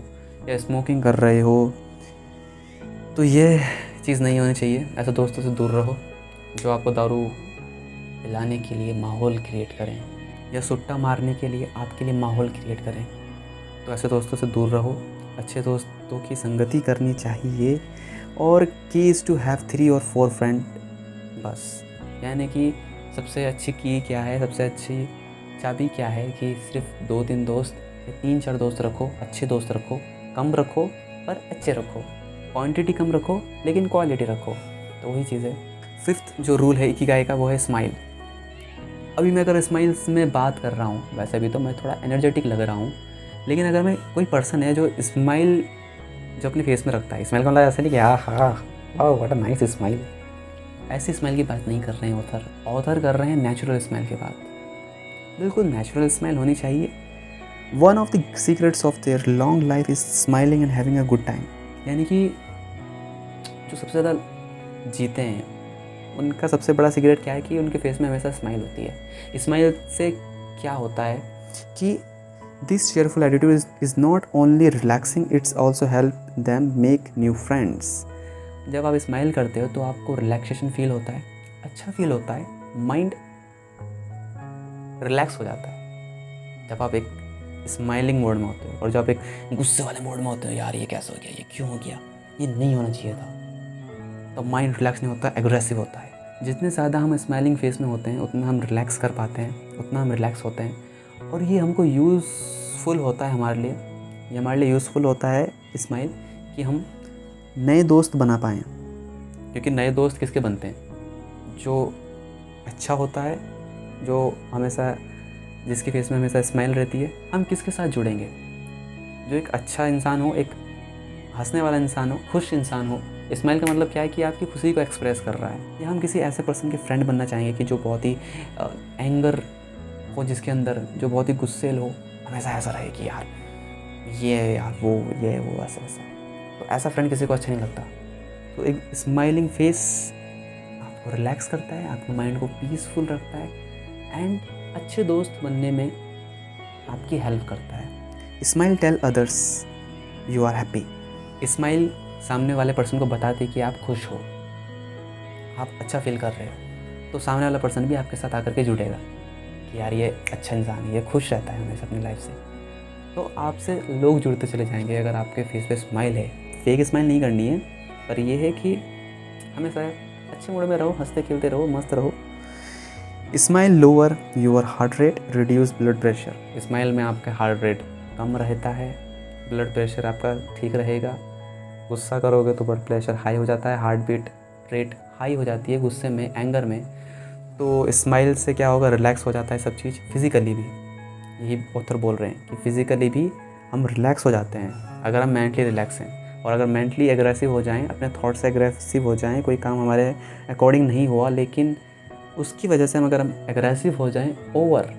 या स्मोकिंग कर रहे हो, तो ये चीज़ नहीं होनी चाहिए। ऐसे दोस्तों से दूर रहो जो आपको दारू पिलाने के लिए माहौल क्रिएट करें या सुट्टा मारने के लिए आपके लिए माहौल क्रिएट करें, तो ऐसे दोस्तों से दूर रहो। अच्छे दोस्तों की संगति करनी चाहिए। और की इज़ टू हैव 3 और 4 फ्रेंड बस, यानी कि सबसे अच्छी की क्या है, सबसे अच्छी चाबी क्या है कि सिर्फ 2-3 दोस्त या 3-4 दोस्त रखो। अच्छे दोस्त रखो, कम रखो पर अच्छे रखो, क्वांटिटी कम रखो लेकिन क्वालिटी रखो, तो वही चीज़ है। 5th जो रूल है इकिगाई का वो है स्माइल। अभी मैं अगर स्माइल्स में बात कर रहा हूँ, वैसे भी तो मैं थोड़ा एनर्जेटिक लग रहा हूँ, लेकिन अगर मैं कोई पर्सन है जो स्माइल जो अपने फेस में रखता है, स्माइल का मतलब ऐसा नहीं कि हाँ वाह व्हाट अ नाइस स्माइल, ऐसी स्माइल की बात नहीं कर रहे हैं ऑथर कर रहे हैं नेचुरल स्माइल की बात। बिल्कुल नेचुरल स्माइल होनी चाहिए। One of the secrets of their long life is smiling and having a good time, यानी कि जो सबसे ज़्यादा जीते हैं उनका सबसे बड़ा सीक्रेट क्या है कि उनके फेस में हमेशा स्माइल होती है। स्माइल से क्या होता है कि this cheerful attitude is not only relaxing, it's also help them make new friends। जब आप स्माइल करते हो तो आपको रिलैक्सेशन फील होता है, अच्छा फील होता है, माइंड रिलैक्स हो जाता है जब आप एक स्माइलिंग मोड में होते हो। और जब आप एक गुस्से वाले मोड में होते हो, यार ये कैसे हो गया, ये क्यों हो गया, ये नहीं होना चाहिए था, तो माइंड रिलैक्स नहीं होता, एग्रेसिव होता है। जितने ज़्यादा हम स्माइलिंग फेस में होते हैं उतना हम रिलैक्स कर पाते हैं, उतना हम रिलैक्स होते हैं। और ये हमको यूज़फुल होता है हमारे लिए, ये हमारे लिए यूज़फुल होता है स्माइल, कि हम नए दोस्त बना पाएँ। क्योंकि नए दोस्त किसके बनते हैं, जो अच्छा होता है, जो हमेशा जिसके फेस में हमेशा स्माइल रहती है। हम किसके साथ जुड़ेंगे, जो एक अच्छा इंसान हो, एक हंसने वाला इंसान हो, खुश इंसान हो। स्माइल का मतलब क्या है कि आपकी खुशी को एक्सप्रेस कर रहा है। या हम किसी ऐसे पर्सन के फ्रेंड बनना चाहेंगे कि जो बहुत ही एंगर हो, जिसके अंदर जो बहुत ही गुस्सेल हो, हमेशा ऐसा रहे कि यार ये यार वो ये वो ऐसा ऐसा, तो ऐसा फ्रेंड किसी को अच्छा नहीं लगता। तो एक स्माइलिंग फेस आपको रिलैक्स करता है, आपके माइंड को पीसफुल रखता है एंड अच्छे दोस्त बनने में आपकी हेल्प करता है। Smile tell others you are happy. Smile सामने वाले पर्सन को बताते कि आप खुश हो, आप अच्छा फील कर रहे हो, तो सामने वाला पर्सन भी आपके साथ आकर के जुड़ेगा कि यार ये अच्छा इंसान है, ये खुश रहता है हमेशा अपनी लाइफ से, तो आपसे लोग जुड़ते चले जाएंगे। अगर आपके फेस पे स्माइल है, फेक स्माइल नहीं करनी है, पर ये है कि हमेशा अच्छे मूड में रहो, हंसते खेलते रहो, मस्त रहो। Smile lower your heart rate, reduce blood pressure. Smile में आपका हार्ट रेट कम रहता है, ब्लड प्रेशर आपका ठीक रहेगा। गुस्सा करोगे तो ब्लड प्रेशर हाई हो जाता है, हार्ट बीट रेट हाई हो जाती है गुस्से में, एंगर में। तो स्माइल से क्या होगा, रिलैक्स हो जाता है सब चीज़, फिज़िकली भी। यही ऑथर बोल रहे हैं कि फिज़िकली भी हम रिलैक्स हो जाते हैं अगर हम मेंटली रिलैक्स हैं। और अगर मेंटली एग्रेसिव हो जाएं, अपने थॉट से एग्रेसिव हो जाएं, कोई काम हमारे अकॉर्डिंग नहीं हुआ लेकिन उसकी वजह से हम एग्रेसिव हो जाएं ओवर,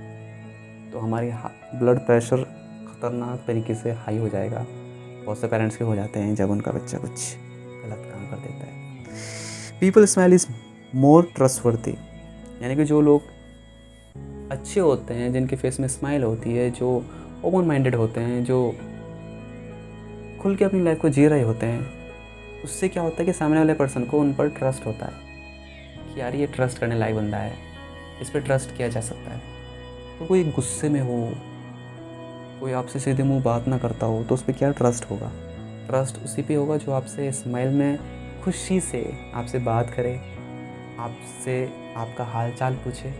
तो हमारी ब्लड प्रेशर ख़तरनाक तरीके से हाई हो जाएगा। बहुत से पेरेंट्स के हो जाते हैं जब उनका बच्चा कुछ गलत काम कर देता है। People smile is more trustworthy, यानी कि जो लोग अच्छे होते हैं, जिनके फेस में स्माइल होती है, जो ओपन माइंडेड होते हैं, जो खुल के अपनी लाइफ को जी रहे होते हैं, उससे क्या होता है कि सामने वाले पर्सन को उन पर ट्रस्ट होता है कि यार ये ट्रस्ट करने लायक बंदा है, इस पर ट्रस्ट किया जा सकता है। तो कोई गुस्से में हो, कोई आपसे सीधे मुंह बात ना करता हो, तो उस पर क्या ट्रस्ट होगा। ट्रस्ट उसी पे होगा जो आपसे स्माइल में खुशी से आपसे बात करे, आपसे आपका हाल चाल पूछे,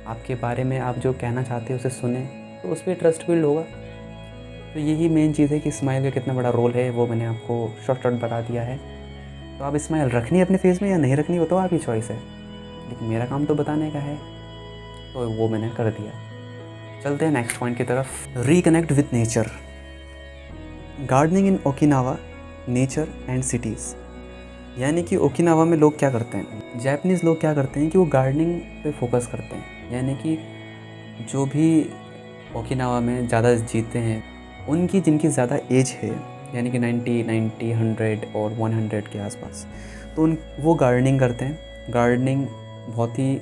आपके बारे में आप जो कहना चाहते हो उसे सुने, तो उस पर ट्रस्ट बिल्ड होगा। तो यही मेन चीज़ है कि स्माइल का कितना बड़ा रोल है, वो मैंने आपको शॉर्ट बता दिया है। तो आप स्माइल रखनी है अपने फेस में या नहीं रखनी, वो तो आपकी चॉइस है, लेकिन मेरा काम तो बताने का है, तो वो मैंने कर दिया। चलते हैं नेक्स्ट पॉइंट की तरफ, reconnect with nature. Gardening in Okinawa, nature and cities. यानी कि ओकिनावा में लोग क्या करते हैं, जापानीज़ लोग क्या करते हैं कि वो गार्डनिंग पे फोकस करते हैं। यानी कि जो भी ओकिनावा में ज़्यादा जीते हैं, उनकी जिनकी ज़्यादा एज है, यानी कि 90, 100 और 100 के आसपास, तो वो गार्डनिंग करते हैं। गार्डनिंग बहुत ही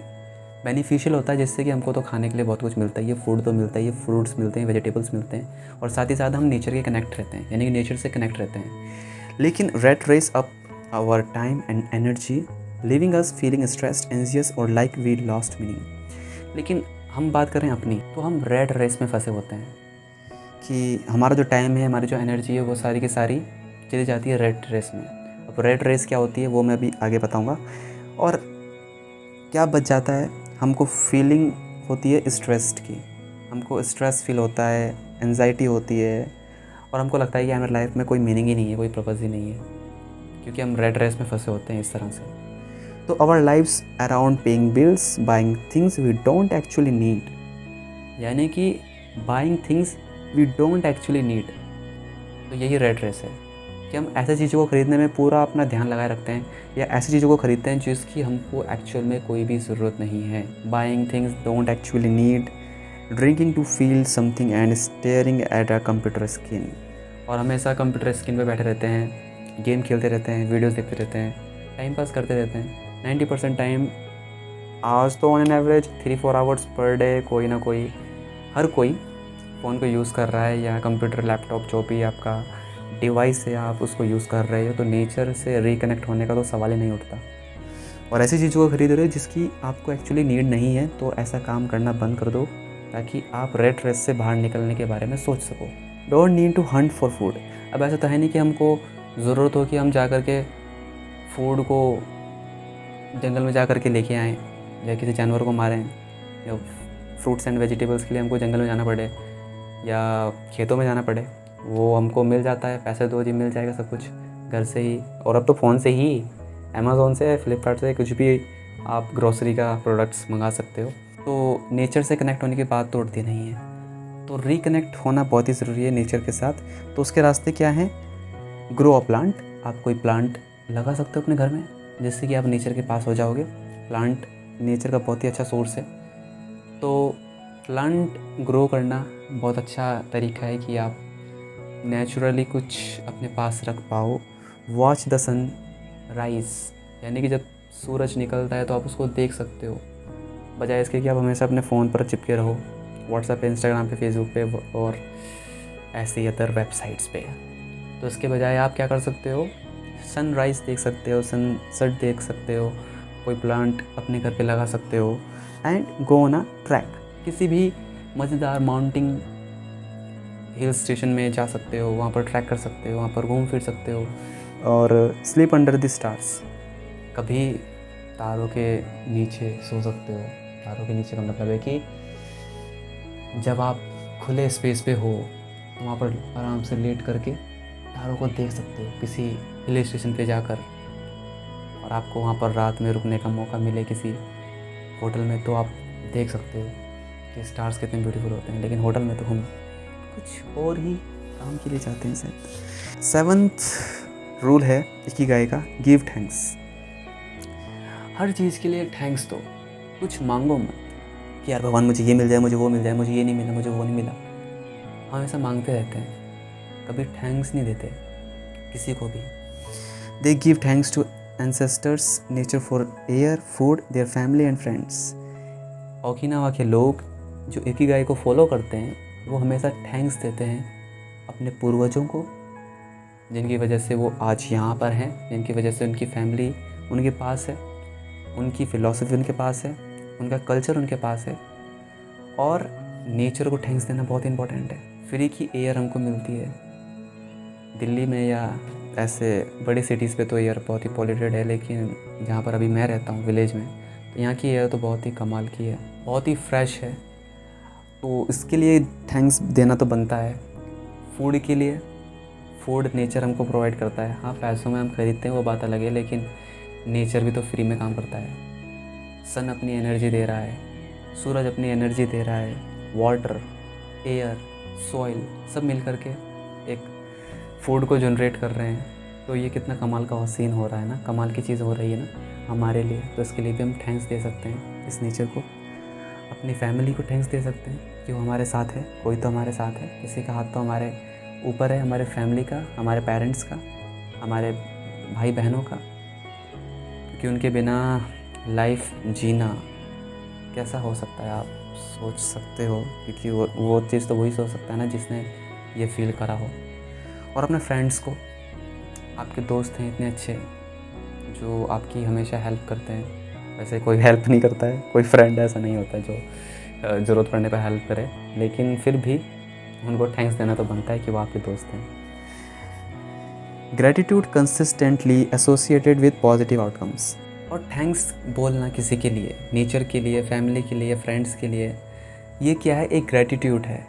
बेनिफिशियल होता है, जिससे कि हमको तो खाने के लिए बहुत कुछ मिलता है, ये फूड तो मिलता है, ये फ्रूट्स मिलते हैं, वेजिटेबल्स मिलते हैं, और साथ ही साथ हम नेचर के कनेक्ट रहते हैं, यानी कि नेचर से कनेक्ट रहते हैं। लेकिन rate race up our time and energy, living us feeling stressed, anxious और लाइक वी लॉस्ट मीनिंग। लेकिन हम बात करें अपनी, तो हम रेट रेस में फंसे होते हैं कि हमारा जो टाइम है, हमारी जो एनर्जी है, वो सारी की सारी चली जाती है रेट रेस में। अब रेट रेस क्या होती है वो मैं अभी आगे बताऊंगा। और क्या बच जाता है, हमको फीलिंग होती है स्ट्रेस्ड की, हमको स्ट्रेस फील होता है, एंजाइटी होती है, और हमको लगता है कि हमारी लाइफ में कोई मीनिंग ही नहीं है, कोई पर्पज़ ही नहीं है, क्योंकि हम रेट रेस में फंसे होते हैं इस तरह से। तो our lives around paying bills, buying things we don't actually need, यानी कि buying things we don't actually need. तो यही रेट रेस है कि हम ऐसी चीज़ों को ख़रीदने में पूरा अपना ध्यान लगाए रखते हैं, या ऐसी चीज़ों को ख़रीदते हैं जिसकी हमको एक्चुअल में कोई भी ज़रूरत नहीं है। Buying things don't actually need, drinking to feel something and staring at a computer screen. और हमेशा कंप्यूटर स्क्रीन पे बैठे रहते हैं, गेम खेलते रहते हैं, वीडियोस देखते रहते हैं, टाइम पास करते रहते हैं। 90% टाइम, आज तो on an average 3-4 hours per day कोई ना कोई, हर कोई फ़ोन को यूज़ कर रहा है, या कंप्यूटर, लैपटॉप, जो भी आपका डिवाइस है आप उसको यूज़ कर रहे हो। तो नेचर से रिकनेक्ट होने का तो सवाल ही नहीं उठता। और ऐसी चीज़ों को खरीद रहे हो जिसकी आपको एक्चुअली नीड नहीं है, तो ऐसा काम करना बंद कर दो, ताकि आप रेट रेस से बाहर निकलने के बारे में सोच सको। Don't need to hunt for food. अब ऐसा तो है नहीं कि हमको ज़रूरत हो कि हम जा कर के फूड को जंगल में जा कर के लेके आएँ, या किसी जानवर को मारें, या फ्रूट्स एंड वेजिटेबल्स के लिए हमको जंगल में जाना पड़े या खेतों में जाना पड़े। वो हमको मिल जाता है, पैसे दो जी मिल जाएगा सब कुछ घर से ही। और अब तो फ़ोन से ही, अमेज़ोन से, फ्लिपकार्ट से कुछ भी आप ग्रोसरी का प्रोडक्ट्स मंगा सकते हो। तो नेचर से कनेक्ट होने की बात तो उठती नहीं है। तो रिकनेक्ट होना बहुत ही ज़रूरी है नेचर के साथ। तो उसके रास्ते क्या हैं? Grow a plant. आप कोई प्लांट लगा सकते हो अपने घर में, जिससे कि आप नेचर के पास हो जाओगे। प्लांट नेचर का बहुत ही अच्छा सोर्स है। तो प्लांट ग्रो करना बहुत अच्छा तरीका है कि आप नेचुरली कुछ अपने पास रख पाओ। वॉच द सन राइज, यानी कि जब सूरज निकलता है तो आप उसको देख सकते हो, बजाय इसके कि आप हमेशा अपने फ़ोन पर चिपके रहो, व्हाट्सएप पे, इंस्टाग्राम पे, फेसबुक पे और ऐसे अदर वेबसाइट्स पे। तो इसके बजाय आप क्या कर सकते हो, सनराइज़ देख सकते हो, सनसेट देख सकते हो, कोई प्लांट अपने घर पे लगा सकते हो। And go on a track, किसी भी मज़ेदार माउंटेन हिल स्टेशन में जा सकते हो, वहाँ पर ट्रैक कर सकते हो, वहाँ पर घूम फिर सकते हो। और स्लीप अंडर द स्टार्स, कभी तारों के नीचे सो सकते हो। तारों के नीचे का मतलब है कि जब आप खुले स्पेस पे हो तो वहाँ पर आराम से लेट करके तारों को देख सकते हो किसी हिल स्टेशन पे जाकर। और आपको वहाँ पर रात में रुकने का मौका मिले किसी होटल में, तो आप देख सकते हो कि स्टार्स कितने ब्यूटीफुल होते हैं। लेकिन होटल में तो हम कुछ और ही काम के लिए जाते हैं शायद। 7th रूल है इकिगाई का, गिव थैंक्स। हर चीज़ के लिए थैंक्स दो, कुछ मांगो मत कि यार भगवान मुझे ये मिल जाए, मुझे वो मिल जाए, मुझे ये नहीं मिला, मुझे वो नहीं मिला। हम ऐसा मांगते रहते हैं, कभी थैंक्स नहीं देते किसी को भी। They give thanks to ancestors, nature for air, food, their family and friends. Okinawa के लोग जो इकिगाई को फॉलो करते हैं, वो हमेशा थैंक्स देते हैं अपने पूर्वजों को, जिनकी वजह से वो आज यहाँ पर हैं, जिनकी वजह से उनकी फैमिली उनके पास है, उनकी फ़िलॉसफी उनके पास है, उनका कल्चर उनके पास है। और नेचर को थैंक्स देना बहुत इंपॉर्टेंट है। फ्री की एयर हमको मिलती है दिल्ली में, या ऐसे बड़ी सिटीज़ पे तो एयर बहुत ही पॉल्यूटेड है, लेकिन जहाँ पर अभी मैं रहता हूँ विलेज में, तो यहाँ की एयर तो बहुत ही कमाल की है, बहुत ही फ्रेश है। तो इसके लिए थैंक्स देना तो बनता है। फूड के लिए, फूड नेचर हमको प्रोवाइड करता है। हाँ, पैसों में हम खरीदते हैं वो बात अलग है, लेकिन नेचर भी तो फ्री में काम करता है। सन अपनी एनर्जी दे रहा है, सूरज अपनी एनर्जी दे रहा है, वाटर, एयर, सॉइल सब मिल कर के एक फूड को जनरेट कर रहे हैं। तो ये कितना कमाल का सीन हो रहा है ना, कमाल की चीज़ हो रही है ना हमारे लिए। तो इसके लिए भी हम थैंक्स दे सकते हैं इस नेचर को। अपनी फैमिली को थैंक्स दे सकते हैं कि वो हमारे साथ है। कोई तो हमारे साथ है, किसी का हाथ तो हमारे ऊपर है, हमारे फैमिली का, हमारे पेरेंट्स का, हमारे भाई बहनों का, क्योंकि उनके बिना लाइफ जीना कैसा हो सकता है आप सोच सकते हो। क्योंकि वो चीज़ तो वही सोच सकता है ना जिसने ये फील करा हो। और अपने फ्रेंड्स को, आपके दोस्त हैं इतने अच्छे जो आपकी हमेशा हेल्प करते हैं। वैसे कोई हेल्प नहीं करता है, कोई फ्रेंड ऐसा नहीं होता जो ज़रूरत पड़ने पर हेल्प करे, लेकिन फिर भी उनको थैंक्स देना तो बनता है कि वो आपके दोस्त हैं। Gratitude consistently associated with positive outcomes. और थैंक्स बोलना किसी के लिए, नेचर के लिए, फैमिली के लिए, फ्रेंड्स के लिए, ये क्या है, एक ग्रेटिट्यूड है।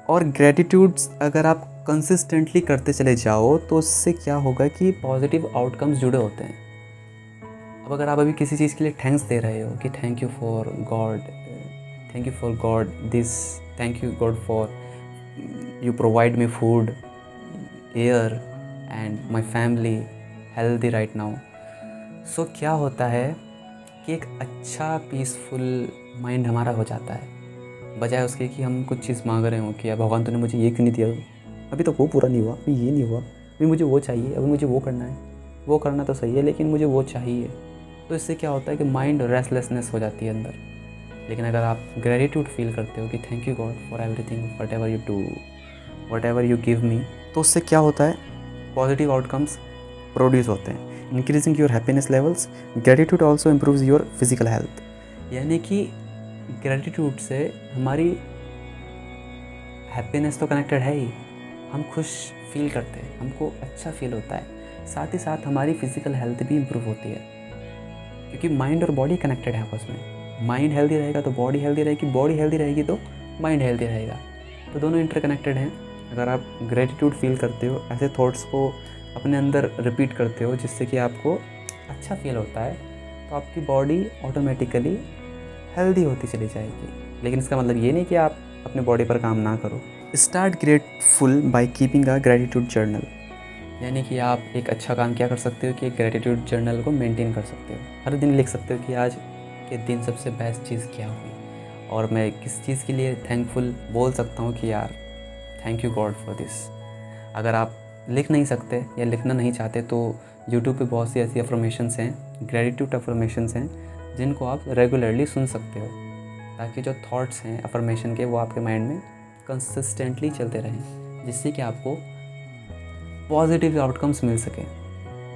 और ग्रेटिट्यूड्स अगर आप कंसिस्टेंटली करते चले जाओ तो उससे क्या होगा कि पॉजिटिव आउटकम्स जुड़े होते हैं। अब अगर आप अभी किसी चीज़ के लिए थैंक्स दे रहे हो कि thank you for God this, thank you God for you provide me food, air and my family healthy right now. So क्या होता है कि एक अच्छा पीसफुल माइंड हमारा हो जाता है, बजाय उसके कि हम कुछ चीज़ मांग रहे हो कि यार भगवान तूने मुझे ये क्यों नहीं दिया, अभी तो वो पूरा नहीं हुआ, अभी ये नहीं हुआ, अभी मुझे वो चाहिए, अभी मुझे वो करना है। वो करना तो सही है लेकिन मुझे वो चाहिए। तो इससे क्या होता है कि माइंड रेस्टलेसनेस हो जाती है अंदर। लेकिन अगर आप ग्रेटिट्यूड फील करते हो कि thank you God for everything, what ever you do, what ever you give me, तो उससे क्या होता है, पॉजिटिव आउटकम्स प्रोड्यूस होते हैं। Increasing your happiness levels, gratitude also improves your physical health. यानी कि ग्रेटिट्यूड से हमारी हैप्पीनेस तो कनेक्टेड है ही, हम खुश फील करते हैं, हमको अच्छा फील होता है, साथ ही साथ हमारी फिज़िकल हेल्थ भी इम्प्रूव होती है। क्योंकि माइंड और बॉडी कनेक्टेड है आपस में। माइंड हेल्दी रहेगा तो बॉडी हेल्दी रहेगी, बॉडी हेल्दी रहेगी तो माइंड हेल्दी रहेगा। तो दोनों इंटरकनेक्टेड हैं। अगर आप ग्रेटिट्यूड फील करते हो, ऐसे थॉट्स को अपने अंदर रिपीट करते हो जिससे कि आपको अच्छा फील होता है, तो आपकी बॉडी ऑटोमेटिकली हेल्दी होती चली जाएगी। लेकिन इसका मतलब ये नहीं कि आप अपने बॉडी पर काम ना करो। Start grateful by keeping a gratitude journal. यानी कि आप एक अच्छा काम क्या कर सकते हो कि एक ग्रेटिट्यूड जर्नल को मेंटेन कर सकते हो। हर दिन लिख सकते हो कि आज के दिन सबसे बेस्ट चीज़ क्या हुई और मैं किस चीज़ के लिए थैंकफुल बोल सकता हूँ कि यार thank you God for this. अगर आप लिख नहीं सकते या लिखना नहीं चाहते तो यूट्यूब पे बहुत सी ऐसी अफर्मेशंस हैं, ग्रेटिट्यूड अफर्मेशंस हैं, जिनको आप रेगुलरली सुन सकते हो, ताकि जो थॉट्स हैं अफर्मेशन के वो आपके माइंड में कंसिस्टेंटली चलते रहें, जिससे कि आपको पॉजिटिव आउटकम्स मिल सके।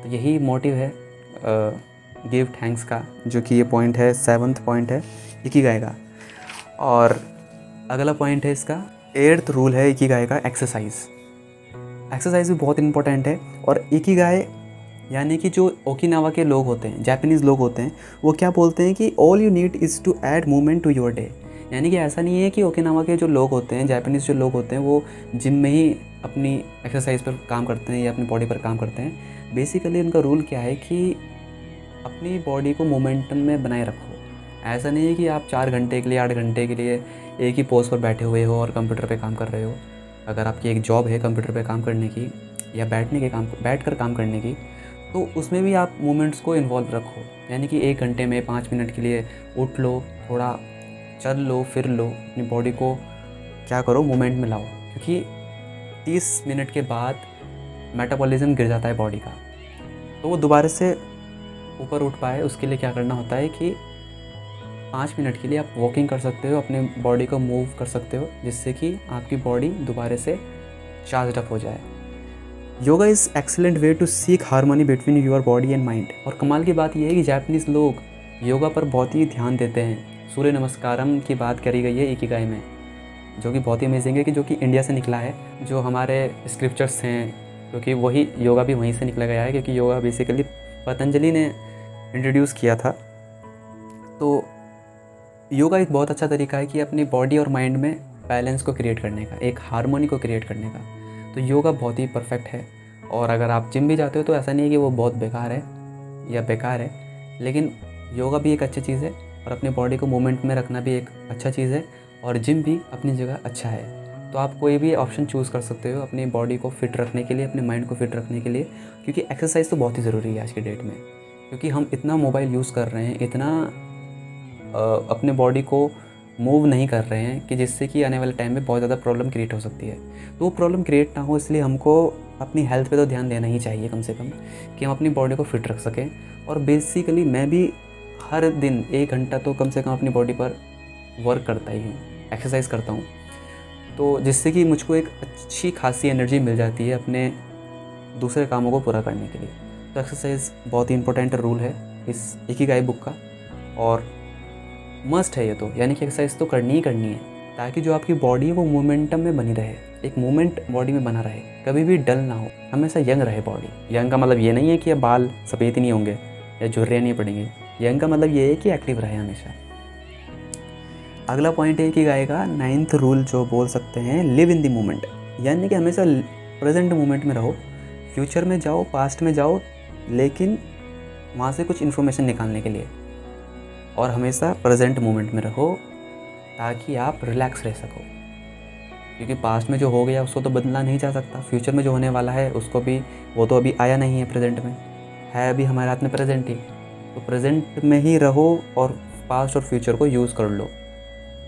तो यही मोटिव है गिव थैंक्स का, जो कि ये पॉइंट है, 7वां पॉइंट है इकिगाई का। और अगला पॉइंट है इसका 8वां रूल है इकिगाई का, एक्सरसाइज भी बहुत इंपॉर्टेंट है। और इकिगाई यानी कि जो ओकिनावा के लोग होते हैं, जापानीज़ लोग होते हैं, वो क्या बोलते हैं कि all you need is to add movement to your day. यानी कि ऐसा नहीं है कि ओकिनावा के जो लोग होते हैं, जापानीज़ जो लोग होते हैं, वो जिम में ही अपनी एक्सरसाइज पर काम करते हैं या अपनी बॉडी पर काम करते हैं। बेसिकली उनका रूल क्या है कि अपनी बॉडी को मोमेंटम में बनाए रखो। ऐसा नहीं है कि आप 4 घंटे के लिए, 8 घंटे के लिए एक ही पोज पर बैठे हुए हो और कंप्यूटर पे काम कर रहे हो। अगर आपकी एक जॉब है कंप्यूटर पे काम करने की या बैठ कर काम करने की, तो उसमें भी आप मूवमेंट्स को इन्वॉल्व रखो। यानी कि 1 घंटे में 5 मिनट के लिए उठ लो, थोड़ा चल लो, फिर लो, अपनी बॉडी को क्या करो, मूवमेंट में लाओ। क्योंकि 30 मिनट के बाद मेटाबॉलिज्म गिर जाता है बॉडी का, तो वो दोबारा से ऊपर उठ पाए उसके लिए क्या करना होता है कि 5 मिनट के लिए आप वॉकिंग कर सकते हो, अपने बॉडी को मूव कर सकते हो, जिससे कि आपकी बॉडी दोबारा से चार्ज अप हो जाए। Yoga is excellent way to seek harmony between your body and mind. और कमाल की बात यह है कि जापानीज़ लोग योगा पर बहुत ही ध्यान देते हैं। सूर्य नमस्कारम की बात करी गई है इकिगाई में, जो कि बहुत ही अमेजिंग है, कि जो कि इंडिया से निकला है। जो हमारे स्क्रिप्चर्स हैं, क्योंकि वही योगा भी वहीं से निकला गया है, क्योंकि योगा बेसिकली पतंजलि ने इंट्रोड्यूस किया था। तो योगा एक बहुत अच्छा तरीका है कि अपनी बॉडी और माइंड में बैलेंस को क्रिएट करने का, एक हार्मोनी को क्रिएट करने का। तो योगा बहुत ही परफेक्ट है। और अगर आप जिम भी जाते हो तो ऐसा नहीं है कि वो बहुत बेकार है या बेकार है, लेकिन योगा भी एक अच्छी चीज़ है और अपनी बॉडी को मूवमेंट में रखना भी एक अच्छा चीज़ है, और जिम भी अपनी जगह अच्छा है। तो आप कोई भी ऑप्शन चूज़ कर सकते हो अपनी बॉडी को फिट रखने के लिए, अपने माइंड को फिट रखने के लिए, क्योंकि एक्सरसाइज तो बहुत ही ज़रूरी है आज की डेट में। क्योंकि हम इतना मोबाइल यूज़ कर रहे हैं, इतना अपने बॉडी को मूव नहीं कर रहे हैं कि जिससे कि आने वाले टाइम में बहुत ज़्यादा प्रॉब्लम क्रिएट हो सकती है। तो वो प्रॉब्लम क्रिएट ना हो, इसलिए हमको अपनी हेल्थ पे तो ध्यान देना ही चाहिए कम से कम, कि हम अपनी बॉडी को फिट रख सकें। और बेसिकली मैं भी हर दिन 1 घंटा तो कम से कम अपनी बॉडी पर वर्क करता ही हूँ, एक्सरसाइज करता हूँ, तो जिससे कि मुझको एक अच्छी खासी एनर्जी मिल जाती है अपने दूसरे कामों को पूरा करने के लिए। तो एक्सरसाइज बहुत ही इंपॉर्टेंट रूल है इस इकिगाई बुक का, और मस्ट है ये तो, यानी कि एक्सरसाइज तो करनी ही करनी है, ताकि जो आपकी बॉडी है वो मोमेंटम में बनी रहे, एक मूवमेंट बॉडी में बना रहे, कभी भी डल ना हो, हमेशा यंग रहे बॉडी। यंग का मतलब ये नहीं है कि अब बाल सफ़ेद ही नहीं होंगे या झुर्रियाँ नहीं पड़ेंगी। यंग का मतलब ये है कि एक्टिव रहे हमेशा। अगला पॉइंट है कि गाएगा 9th रूल जो बोल सकते हैं, लिव इन द मोमेंट, यानी कि हमेशा प्रेजेंट मोमेंट में रहो। फ्यूचर में जाओ, पास्ट में जाओ, लेकिन वहाँ से कुछ इन्फॉर्मेशन निकालने के लिए, और हमेशा प्रेजेंट मोमेंट में रहो ताकि आप रिलैक्स रह सको। क्योंकि पास्ट में जो हो गया उसको तो बदला नहीं जा सकता, फ्यूचर में जो होने वाला है उसको भी, वो तो अभी आया नहीं है, प्रेजेंट में है, अभी हमारे हाथ में प्रेजेंट ही। तो प्रेजेंट में ही रहो और पास्ट और फ्यूचर को यूज़ कर लो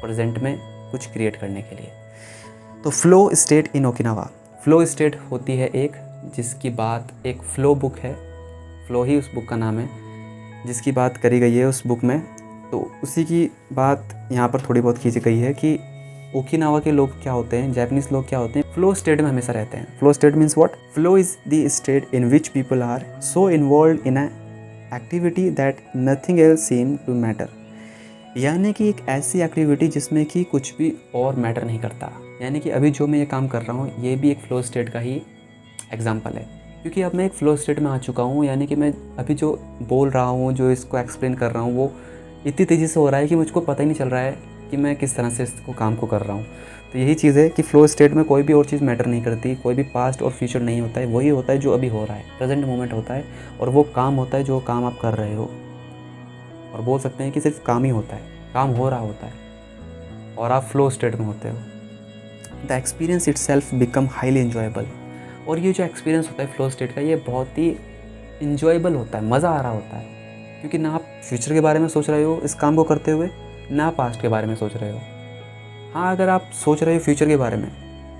प्रेजेंट में कुछ क्रिएट करने के लिए। तो flow state in Okinawa, flow state होती है एक, जिसकी बात एक फ्लो बुक है, फ्लो ही उस बुक का नाम है जिसकी बात करी गई है उस बुक में। तो उसी की बात यहाँ पर थोड़ी बहुत खींची गई है कि ओकिनावा के लोग क्या होते हैं, जापानीज लोग क्या होते हैं, फ्लो स्टेट में हमेशा रहते हैं। Flow state means what? Flow is the state in which people are so involve in a activity that nothing else seem to matter, यानी कि एक ऐसी एक्टिविटी जिसमें कि कुछ भी और मैटर नहीं करता। यानी कि अभी जो मैं ये काम कर रहा हूँ ये भी एक फ्लो स्टेट का ही एग्जाम्पल है, क्योंकि अब मैं एक फ़्लो स्टेट में आ चुका हूँ। यानी कि मैं अभी जो बोल रहा हूँ, जो इसको एक्सप्लेन कर रहा हूँ, वो इतनी तेज़ी से हो रहा है कि मुझको पता ही नहीं चल रहा है कि मैं किस तरह से इसको काम को कर रहा हूँ। तो यही चीज़ है कि फ़्लो स्टेट में कोई भी और चीज़ मैटर नहीं करती, कोई भी पास्ट और फ्यूचर नहीं होता है, वही होता है जो अभी हो रहा है, प्रेजेंट मोमेंट होता है, और वो काम होता है जो काम आप कर रहे हो। और बोल सकते हैं कि सिर्फ काम ही होता है, काम हो रहा होता है और आप फ़्लो स्टेट में होते हो। The experience it self become highly enjoyable, और ये जो एक्सपीरियंस होता है फ्लो स्टेट का, ये बहुत ही इन्जॉयबल होता है, मज़ा आ रहा होता है, क्योंकि ना आप फ्यूचर के बारे में सोच रहे हो इस काम को करते हुए, ना पास्ट के बारे में सोच रहे हो। हाँ, अगर आप सोच रहे हो फ्यूचर के बारे में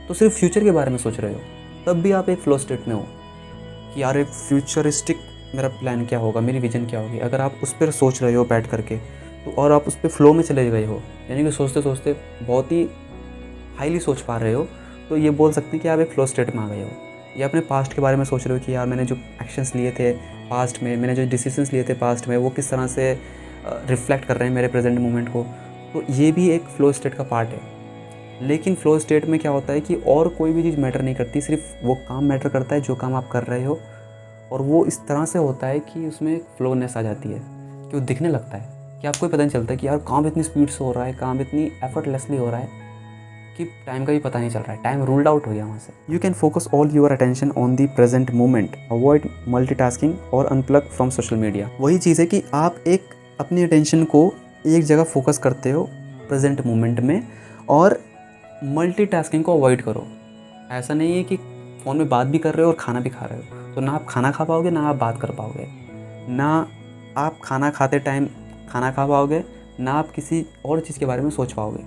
तो सिर्फ फ्यूचर के बारे में सोच रहे हो, तब भी आप एक फ्लो स्टेट में हो कि यार एक फ्यूचरिस्टिक मेरा प्लान क्या होगा, मेरी विजन क्या होगी। अगर आप उस पर सोच रहे हो बैठ करके, तो और आप उस पर फ्लो में चले गए हो, यानी कि सोचते सोचते बहुत ही हाईली सोच पा रहे हो, तो ये बोल सकते हैं कि आप एक फ्लो स्टेट में आ गए हो। या अपने पास्ट के बारे में सोच रहे हो कि यार मैंने जो एक्शंस लिए थे पास्ट में, मैंने जो डिसीजंस लिए थे पास्ट में, वो किस तरह से रिफ्लेक्ट कर रहे हैं मेरे प्रेजेंट मोमेंट को, तो ये भी एक फ़्लो स्टेट का पार्ट है। लेकिन फ़्लो स्टेट में क्या होता है कि और कोई भी चीज़ मैटर नहीं करती, सिर्फ वो काम मैटर करता है जो काम आप कर रहे हो, और वो इस तरह से होता है कि उसमें एक फ्लोनेस आ जाती है कि वो दिखने लगता है कि आपको पता नहीं चलता कि यार काम इतनी स्पीड से हो रहा है, काम इतनी एफर्टलेसली हो रहा है कि टाइम का भी पता नहीं चल रहा है, टाइम रूल्ड आउट हो गया वहाँ से। You can focus all your attention on the present moment, avoid multitasking और अनप्लग फ्रॉम सोशल मीडिया। वही चीज़ है कि आप एक अपनी अटेंशन को एक जगह फोकस करते हो प्रेजेंट मोमेंट में, और मल्टीटास्किंग को अवॉइड करो। ऐसा नहीं है कि फ़ोन में बात भी कर रहे हो और खाना भी खा रहे हो, तो ना आप खाना खा पाओगे ना आप बात कर पाओगे, ना आप खाना खाते टाइम खाना खा पाओगे, ना आप किसी और चीज़ के बारे में सोच पाओगे।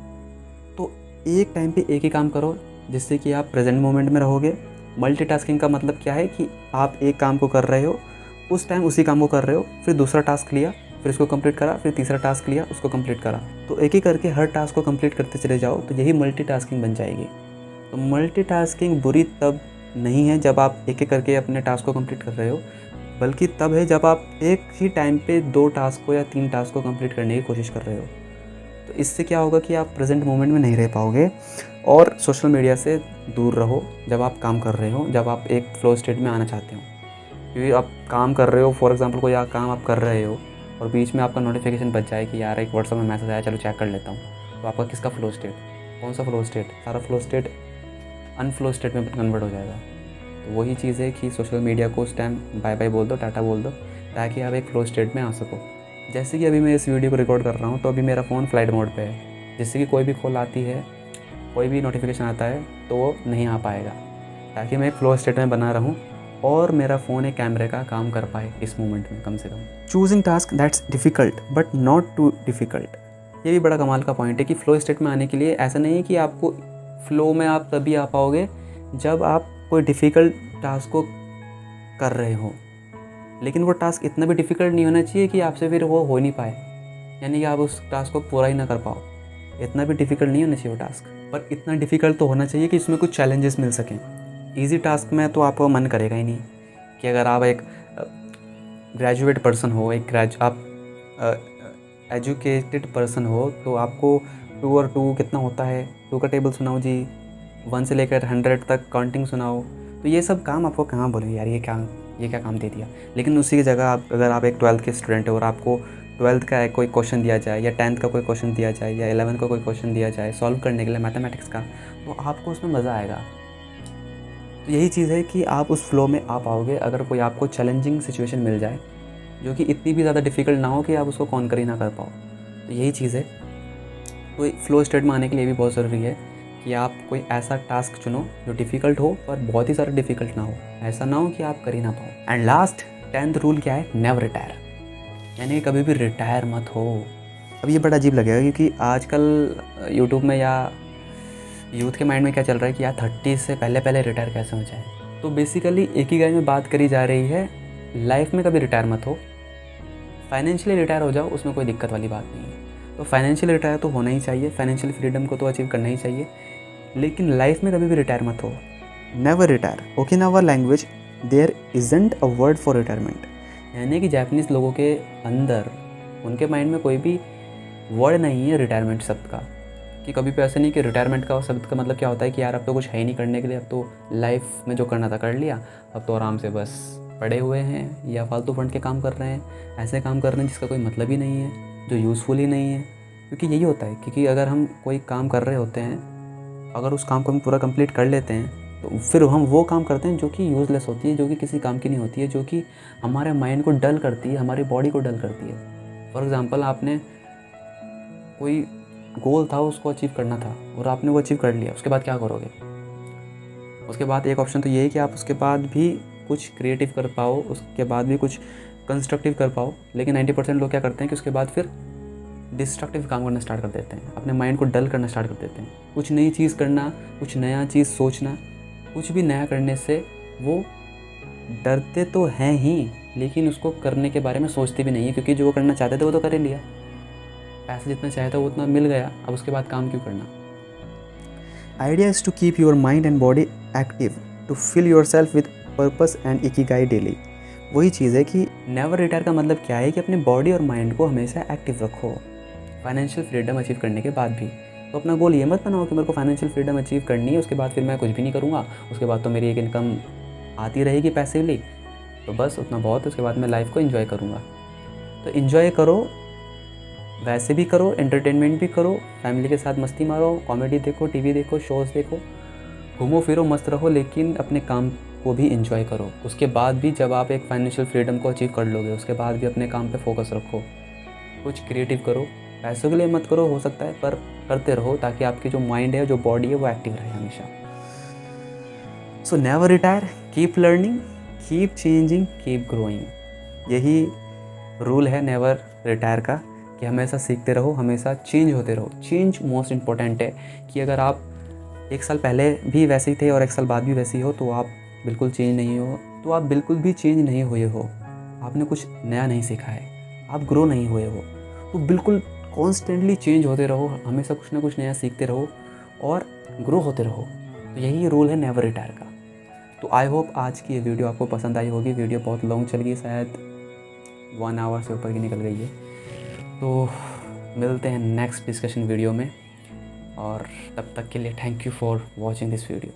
तो एक टाइम पे एक ही काम करो जिससे कि आप प्रेजेंट मोमेंट में रहोगे। मल्टीटास्किंग का मतलब क्या है कि आप एक काम को कर रहे हो, उस टाइम उसी काम को कर रहे हो, फिर दूसरा टास्क लिया, फिर उसको कंप्लीट करा, फिर तीसरा टास्क लिया, उसको कंप्लीट करा। तो एक ही करके हर टास्क को कंप्लीट करते चले जाओ, तो यही मल्टीटास्किंग बन जाएगी। तो मल्टीटास्किंग बुरी तब नहीं है जब आप एक एक करके अपने टास्क को कंप्लीट कर रहे हो, बल्कि तब है जब आप एक ही टाइम पे 2 टास्क को या 3 टास्क को कंप्लीट करने की कोशिश कर रहे हो। तो इससे क्या होगा कि आप प्रेजेंट मोमेंट में नहीं रह पाओगे, और सोशल मीडिया से दूर रहो जब आप काम कर रहे हो, जब आप एक फ्लो स्टेट में आना चाहते हो। क्योंकि आप काम कर रहे हो, फॉर एग्जांपल कोई काम आप कर रहे हो और बीच में आपका नोटिफिकेशन बच जाए कि यार एक व्हाट्सएप में मैसेज आया, चलो चेक कर लेता हूँ, तो आपका किसका फ्लो स्टेट, कौन सा फ्लो स्टेट? सारा फ्लो स्टेट अनफ्लो स्टेट में कन्वर्ट हो जाएगा। तो वही चीज़ है कि सोशल मीडिया को उस टाइम बाय बाय बोल दो, टाटा बोल दो, ताकि आप एक फ्लो स्टेट में आ सको। जैसे कि अभी मैं इस वीडियो को रिकॉर्ड कर रहा हूँ तो अभी मेरा फ़ोन फ्लाइट मोड पे है, जिससे कि कोई भी कॉल आती है, कोई भी नोटिफिकेशन आता है तो वो नहीं आ पाएगा, ताकि मैं एक फ्लो स्टेट में बना रहूँ और मेरा फ़ोन एक कैमरे का काम कर पाए इस मोमेंट में कम से कम। Choosing task that's difficult but not too difficult, ये भी बड़ा कमाल का पॉइंट है कि फ़्लो स्टेट में आने के लिए ऐसा नहीं है कि आपको फ़्लो में आप तभी आ पाओगे जब आप कोई डिफ़िकल्ट टास्क को कर रहे हो, लेकिन वो टास्क इतना भी डिफ़िकल्ट नहीं होना चाहिए कि आपसे फिर वो हो नहीं पाए, यानी कि आप उस टास्क को पूरा ही ना कर पाओ। इतना भी डिफ़िकल्ट नहीं होना चाहिए वो टास्क, पर इतना डिफ़िकल्ट तो होना चाहिए कि इसमें कुछ चैलेंजेस मिल सकें। ईज़ी टास्क में तो आपका मन करेगा ही नहीं कि अगर आप एक ग्रेजुएट पर्सन हो, आप एजुकेटेड पर्सन हो, तो आपको 2 और 2 कितना होता है, 2 का टेबल सुनाओ जी, 1 से लेकर 100 तक काउंटिंग सुनाओ, तो ये सब काम आपको कहाँ बोलेंगे यार, ये क्या काम दे दिया। लेकिन उसी की जगह अगर आप एक 12th के स्टूडेंट हो और आपको 12th का कोई क्वेश्चन दिया जाए या 10th का कोई क्वेश्चन दिया जाए या 11th का कोई क्वेश्चन दिया जाए सॉल्व करने के लिए मैथमेटिक्स का, तो आपको उसमें मज़ा आएगा। तो यही चीज़ है कि आप उस फ्लो में आ पाओगे अगर कोई आपको चैलेंजिंग सिचुएशन मिल जाए जो कि इतनी भी ज़्यादा डिफ़िकल्ट ना हो कि आप उसको कॉन्कर ही ना कर पाओ। तो यही चीज़ है। तो फ्लो स्टेट में आने के लिए भी बहुत ज़रूरी है कि आप कोई ऐसा टास्क चुनो जो डिफ़िकल्ट हो पर बहुत ही ज़्यादा डिफ़िकल्ट ना हो, ऐसा ना हो कि आप कर ही ना पाओ। एंड लास्ट 10th रूल क्या है, नेवर रिटायर, यानी कभी भी रिटायर मत हो। अब ये बड़ा अजीब लगेगा क्योंकि आजकल यूट्यूब में या यूथ के माइंड में क्या चल रहा है कि यार 30 से पहले रिटायर कैसे हो जाए। तो बेसिकली इकिगाई में बात करी जा रही है लाइफ में कभी रिटायर मत हो, फाइनेंशियली रिटायर हो जाओ, उसमें कोई दिक्कत वाली बात नहीं है। तो फाइनेंशियल रिटायर तो होना ही चाहिए, फाइनेंशियल फ्रीडम को तो अचीव करना ही चाहिए, लेकिन लाइफ में कभी भी रिटायर मत हो। Never retire, Okinawa language there isn't a word for retirement, यानी कि जापानीज़ लोगों के अंदर, उनके माइंड में कोई भी वर्ड नहीं है रिटायरमेंट शब्द का, कि कभी भी ऐसा नहीं कि रिटायरमेंट का शब्द का मतलब क्या होता है कि यार अब तो कुछ है ही नहीं करने के लिए, अब तो लाइफ में जो करना था कर लिया, अब तो आराम से बस पड़े हुए हैं या फालतू फंड के काम कर रहे हैं, ऐसे काम कर रहे हैं जिसका कोई मतलब ही नहीं है, जो यूज़फुल ही नहीं है। क्योंकि यही होता है, क्योंकि अगर हम कोई काम कर रहे होते हैं, अगर उस काम को हम पूरा कंप्लीट कर लेते हैं तो फिर हम वो काम करते हैं जो कि यूज़लेस होती है, जो कि किसी काम की नहीं होती है, जो कि हमारे माइंड को डल करती है, हमारी बॉडी को डल करती है। फॉर एग्ज़ाम्पल, आपने कोई गोल था उसको अचीव करना था और आपने वो अचीव कर लिया, उसके बाद क्या करोगे? उसके बाद एक ऑप्शन तो ये है कि आप उसके बाद भी कुछ क्रिएटिव कर पाओ, उसके बाद भी कुछ कंस्ट्रक्टिव कर पाओ, लेकिन 90% लोग क्या करते हैं कि उसके बाद फिर डिस्ट्रक्टिव काम करना स्टार्ट कर देते हैं, अपने माइंड को डल करना स्टार्ट कर देते हैं। कुछ नई चीज़ करना, कुछ नया चीज़ सोचना, कुछ भी नया करने से वो डरते तो हैं ही, लेकिन उसको करने के बारे में सोचते भी नहीं है, क्योंकि जो वो करना चाहते थे वो तो कर ही लिया, पैसा जितना चाहे था वो उतना मिल गया, अब उसके बाद काम क्यों करना। Idea is to keep your mind and body active, to fill yourself with purpose and ikigai daily. वही चीज़ है कि नेवर रिटायर का मतलब क्या है कि अपने बॉडी और माइंड को हमेशा एक्टिव रखो, फाइनेंशियल फ्रीडम अचीव करने के बाद भी। तो अपना गोल ये मत बनाओ कि मेरे को फाइनेंशियल फ्रीडम अचीव करनी है, उसके बाद फिर मैं कुछ भी नहीं करूँगा, उसके बाद तो मेरी एक इनकम आती रहेगी पैसिवली, तो बस उतना बहुत है, उसके बाद मैं लाइफ को एंजॉय करूँगा। तो एंजॉय करो, वैसे भी करो, एंटरटेनमेंट भी करो, फैमिली के साथ मस्ती मारो, कॉमेडी देखो, टीवी देखो, शोज़ देखो, घूमो फिरो, मस्त रहो, लेकिन अपने काम को भी एंजॉय करो। उसके बाद भी जब आप एक फाइनेंशियल फ्रीडम को अचीव कर लोगे, उसके बाद भी अपने काम पे फोकस रखो, कुछ क्रिएटिव करो, पैसों के लिए मत करो हो सकता है, पर करते रहो ताकि आपकी जो माइंड है, जो बॉडी है, वो एक्टिव रहे हमेशा। So never retire, keep learning, keep changing, keep growing. यही रूल है नेवर रिटायर का, कि हमेशा सीखते रहो, हमेशा चेंज होते रहो। चेंज मोस्ट इम्पॉर्टेंट है, कि अगर आप 1 साल पहले भी वैसे ही थे और 1 साल बाद भी वैसे ही हो, तो आप बिल्कुल चेंज नहीं हो, तो आप बिल्कुल भी चेंज नहीं हुए हो, आपने कुछ नया नहीं सीखा है, आप ग्रो नहीं हुए हो। तो बिल्कुल कॉन्स्टेंटली चेंज होते रहो, हमेशा कुछ ना कुछ नया सीखते रहो और ग्रो होते रहो। तो यही रूल है नेवर रिटायर का। तो आई होप आज की ये वीडियो आपको पसंद आई होगी। वीडियो बहुत लॉन्ग चल गई, शायद 1 आवर से ऊपर की निकल गई है। तो मिलते हैं नेक्स्ट डिस्कशन वीडियो में, और तब तक के लिए thank you for watching this video.